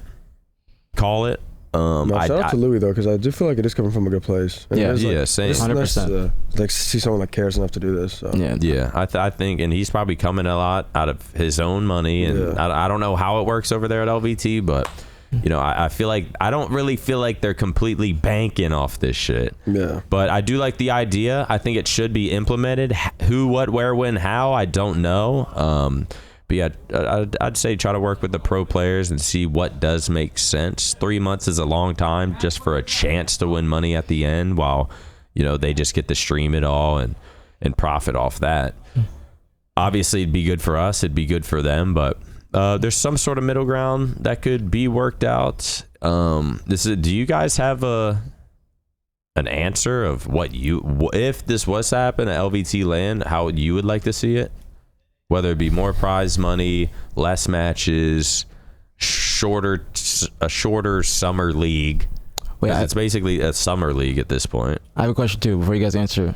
call it. Shout out to Louis though, because I do feel like it is coming from a good place. And same. 100%. Like see someone that cares enough to do this. So. Yeah. I think, and he's probably coming a lot out of his own money, and I don't know how it works over there at LVT, but I feel like I don't really feel like they're completely banking off this shit. Yeah. But I do like the idea. I think it should be implemented. Who, what, where, when, how? I don't know. But yeah, I'd say try to work with the pro players and see what does make sense. 3 months is a long time just for a chance to win money at the end, while they just get to stream it all and profit off that. Obviously, it'd be good for us. It'd be good for them. But there's some sort of middle ground that could be worked out. Do you guys have an answer of if this was to happen at LVT land, how you would like to see it? Whether it be more prize money, less matches, a shorter summer league. Wait, it's basically a summer league at this point. I have a question too before you guys answer.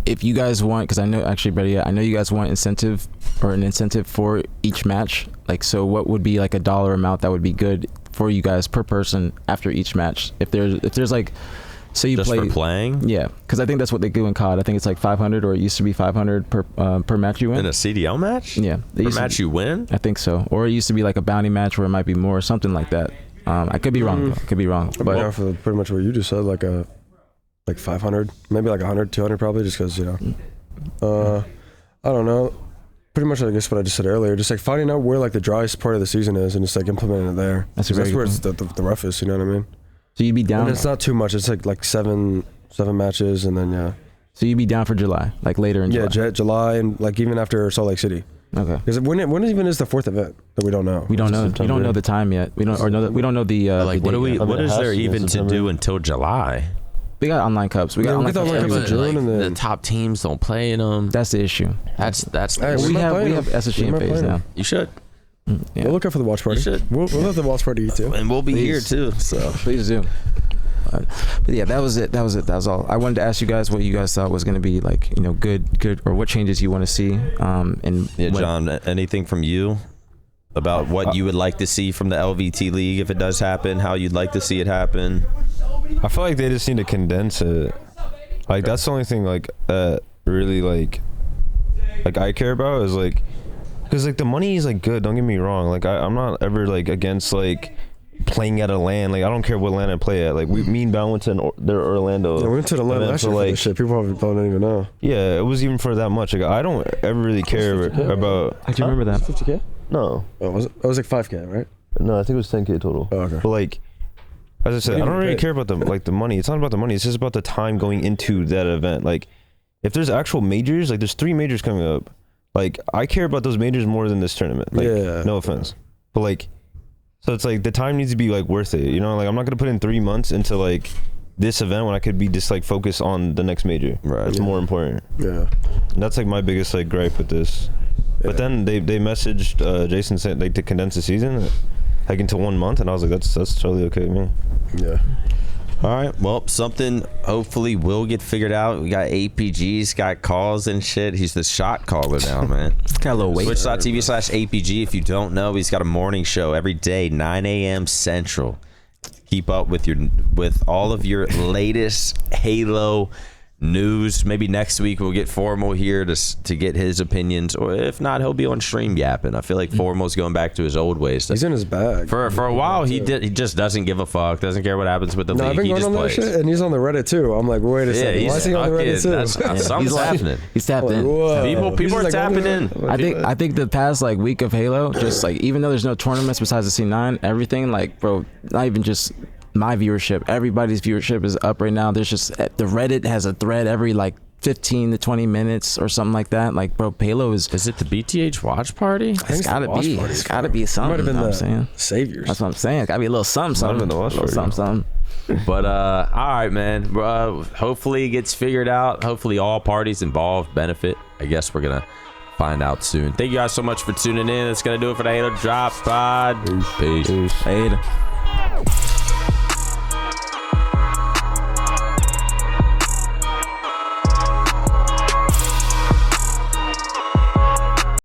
If you guys want, because I know you guys want an incentive for each match. Like, so what would be like a dollar amount that would be good for you guys per person after each match? If there's like, so you just play for playing? Yeah, because I think that's what they do in COD. I think it's like 500, or it used to be 500 per match you win. In a CDL match? Yeah. Per match you win? I think so. Or it used to be like a bounty match where it might be more, something like that. I could be wrong, though. Could be wrong. But yeah, for pretty much what you just said, like 500, maybe like 100, 200 probably, just because, I don't know. Pretty much, I guess what I just said earlier, just like finding out where like the driest part of the season is and just like implementing it there. That's where it's the roughest, you know what I mean? So you'd be down. And it's not too much. It's like seven matches, and then So you'd be down for July, like later in July. Yeah, July, and like even after Salt Lake City. Okay. Because when even is the fourth event that we don't know? We don't know. You don't know the time yet. We don't know the. Like, the what is there even to do until July? We got online cups. We got online cups in June, and then the top teams don't play in them. That's the issue. That's. Hey, we have SSG and FaZe now. You should. Yeah. We'll look out for the watch party. You should. We'll have the watch party too, and we'll be here too. So please do. But yeah, that was it. That was all. I wanted to ask you guys what you guys thought was going to be like, good, or what changes you want to see. And John, anything from you about what you would like to see from the LVT League if it does happen? How you'd like to see it happen? I feel like they just need to condense it. Like that's the only thing like really like I care about is like, because like the money is like good. Don't get me wrong. Like I'm not ever like against like playing at a LAN. Like I don't care what LAN I play at. Like me and Bound went to their Orlando. Yeah, we went to the LAN last year for this shit. People probably don't even know. Yeah, it was even for that much. Like I don't ever really care about. I do remember that. 50K? No. Oh, was it? It was like 5K, right? No, I think it was 10K total. Oh, okay. But like, as I said, I don't really care about the money. It's not about the money. It's just about the time going into that event. Like, if there's actual majors, like there's 3 majors coming up. Like I care about those majors more than this tournament. Like, no offense, but like, so it's like the time needs to be like worth it. Like I'm not gonna put in 3 months into like this event when I could be just like focused on the next major. Right. It's more important. Yeah. And that's like my biggest like gripe with this. But then they messaged Jason saying like to condense the season like into 1 month, and I was like, that's totally okay with me. Yeah. All right. Well, something hopefully will get figured out. We got APGs, got calls and shit. He's the shot caller now, man. Got a little weight. Twitch.tv/APG. If you don't know, he's got a morning show every day, 9 a.m. Central. Keep up with all of your latest Halo news. Maybe next week we'll get Formal here to get his opinions, or if not, he'll be on stream yapping. I feel like Formal's going back to his old ways. He's in his bag. For a while he just doesn't give a fuck, doesn't care what happens with the league. I've been going on that shit, and he's on the Reddit too. I'm like, wait a second, why is he on the Reddit too? Something's happening. He's tapped in. People are tapping in. I think the past like week of Halo, just like, even though there's no tournaments besides the C9, everything, like, bro, not even just my viewership, everybody's viewership is up right now. There's just, the Reddit has a thread every like 15 to 20 minutes or something like that. Like, bro, Palo is it the BTH watch party? it's gotta be. It's gotta be something. Might have been you know the what I'm saying? saviors. That's what I'm saying. It's gotta be a little something. Might have been Something. the watch A little party. something. But all right, man. Hopefully it gets figured out. Hopefully all parties involved benefit. I guess we're gonna find out soon. Thank you guys so much for tuning in. That's gonna do it for the Halo Drop Pod. Peace. Later.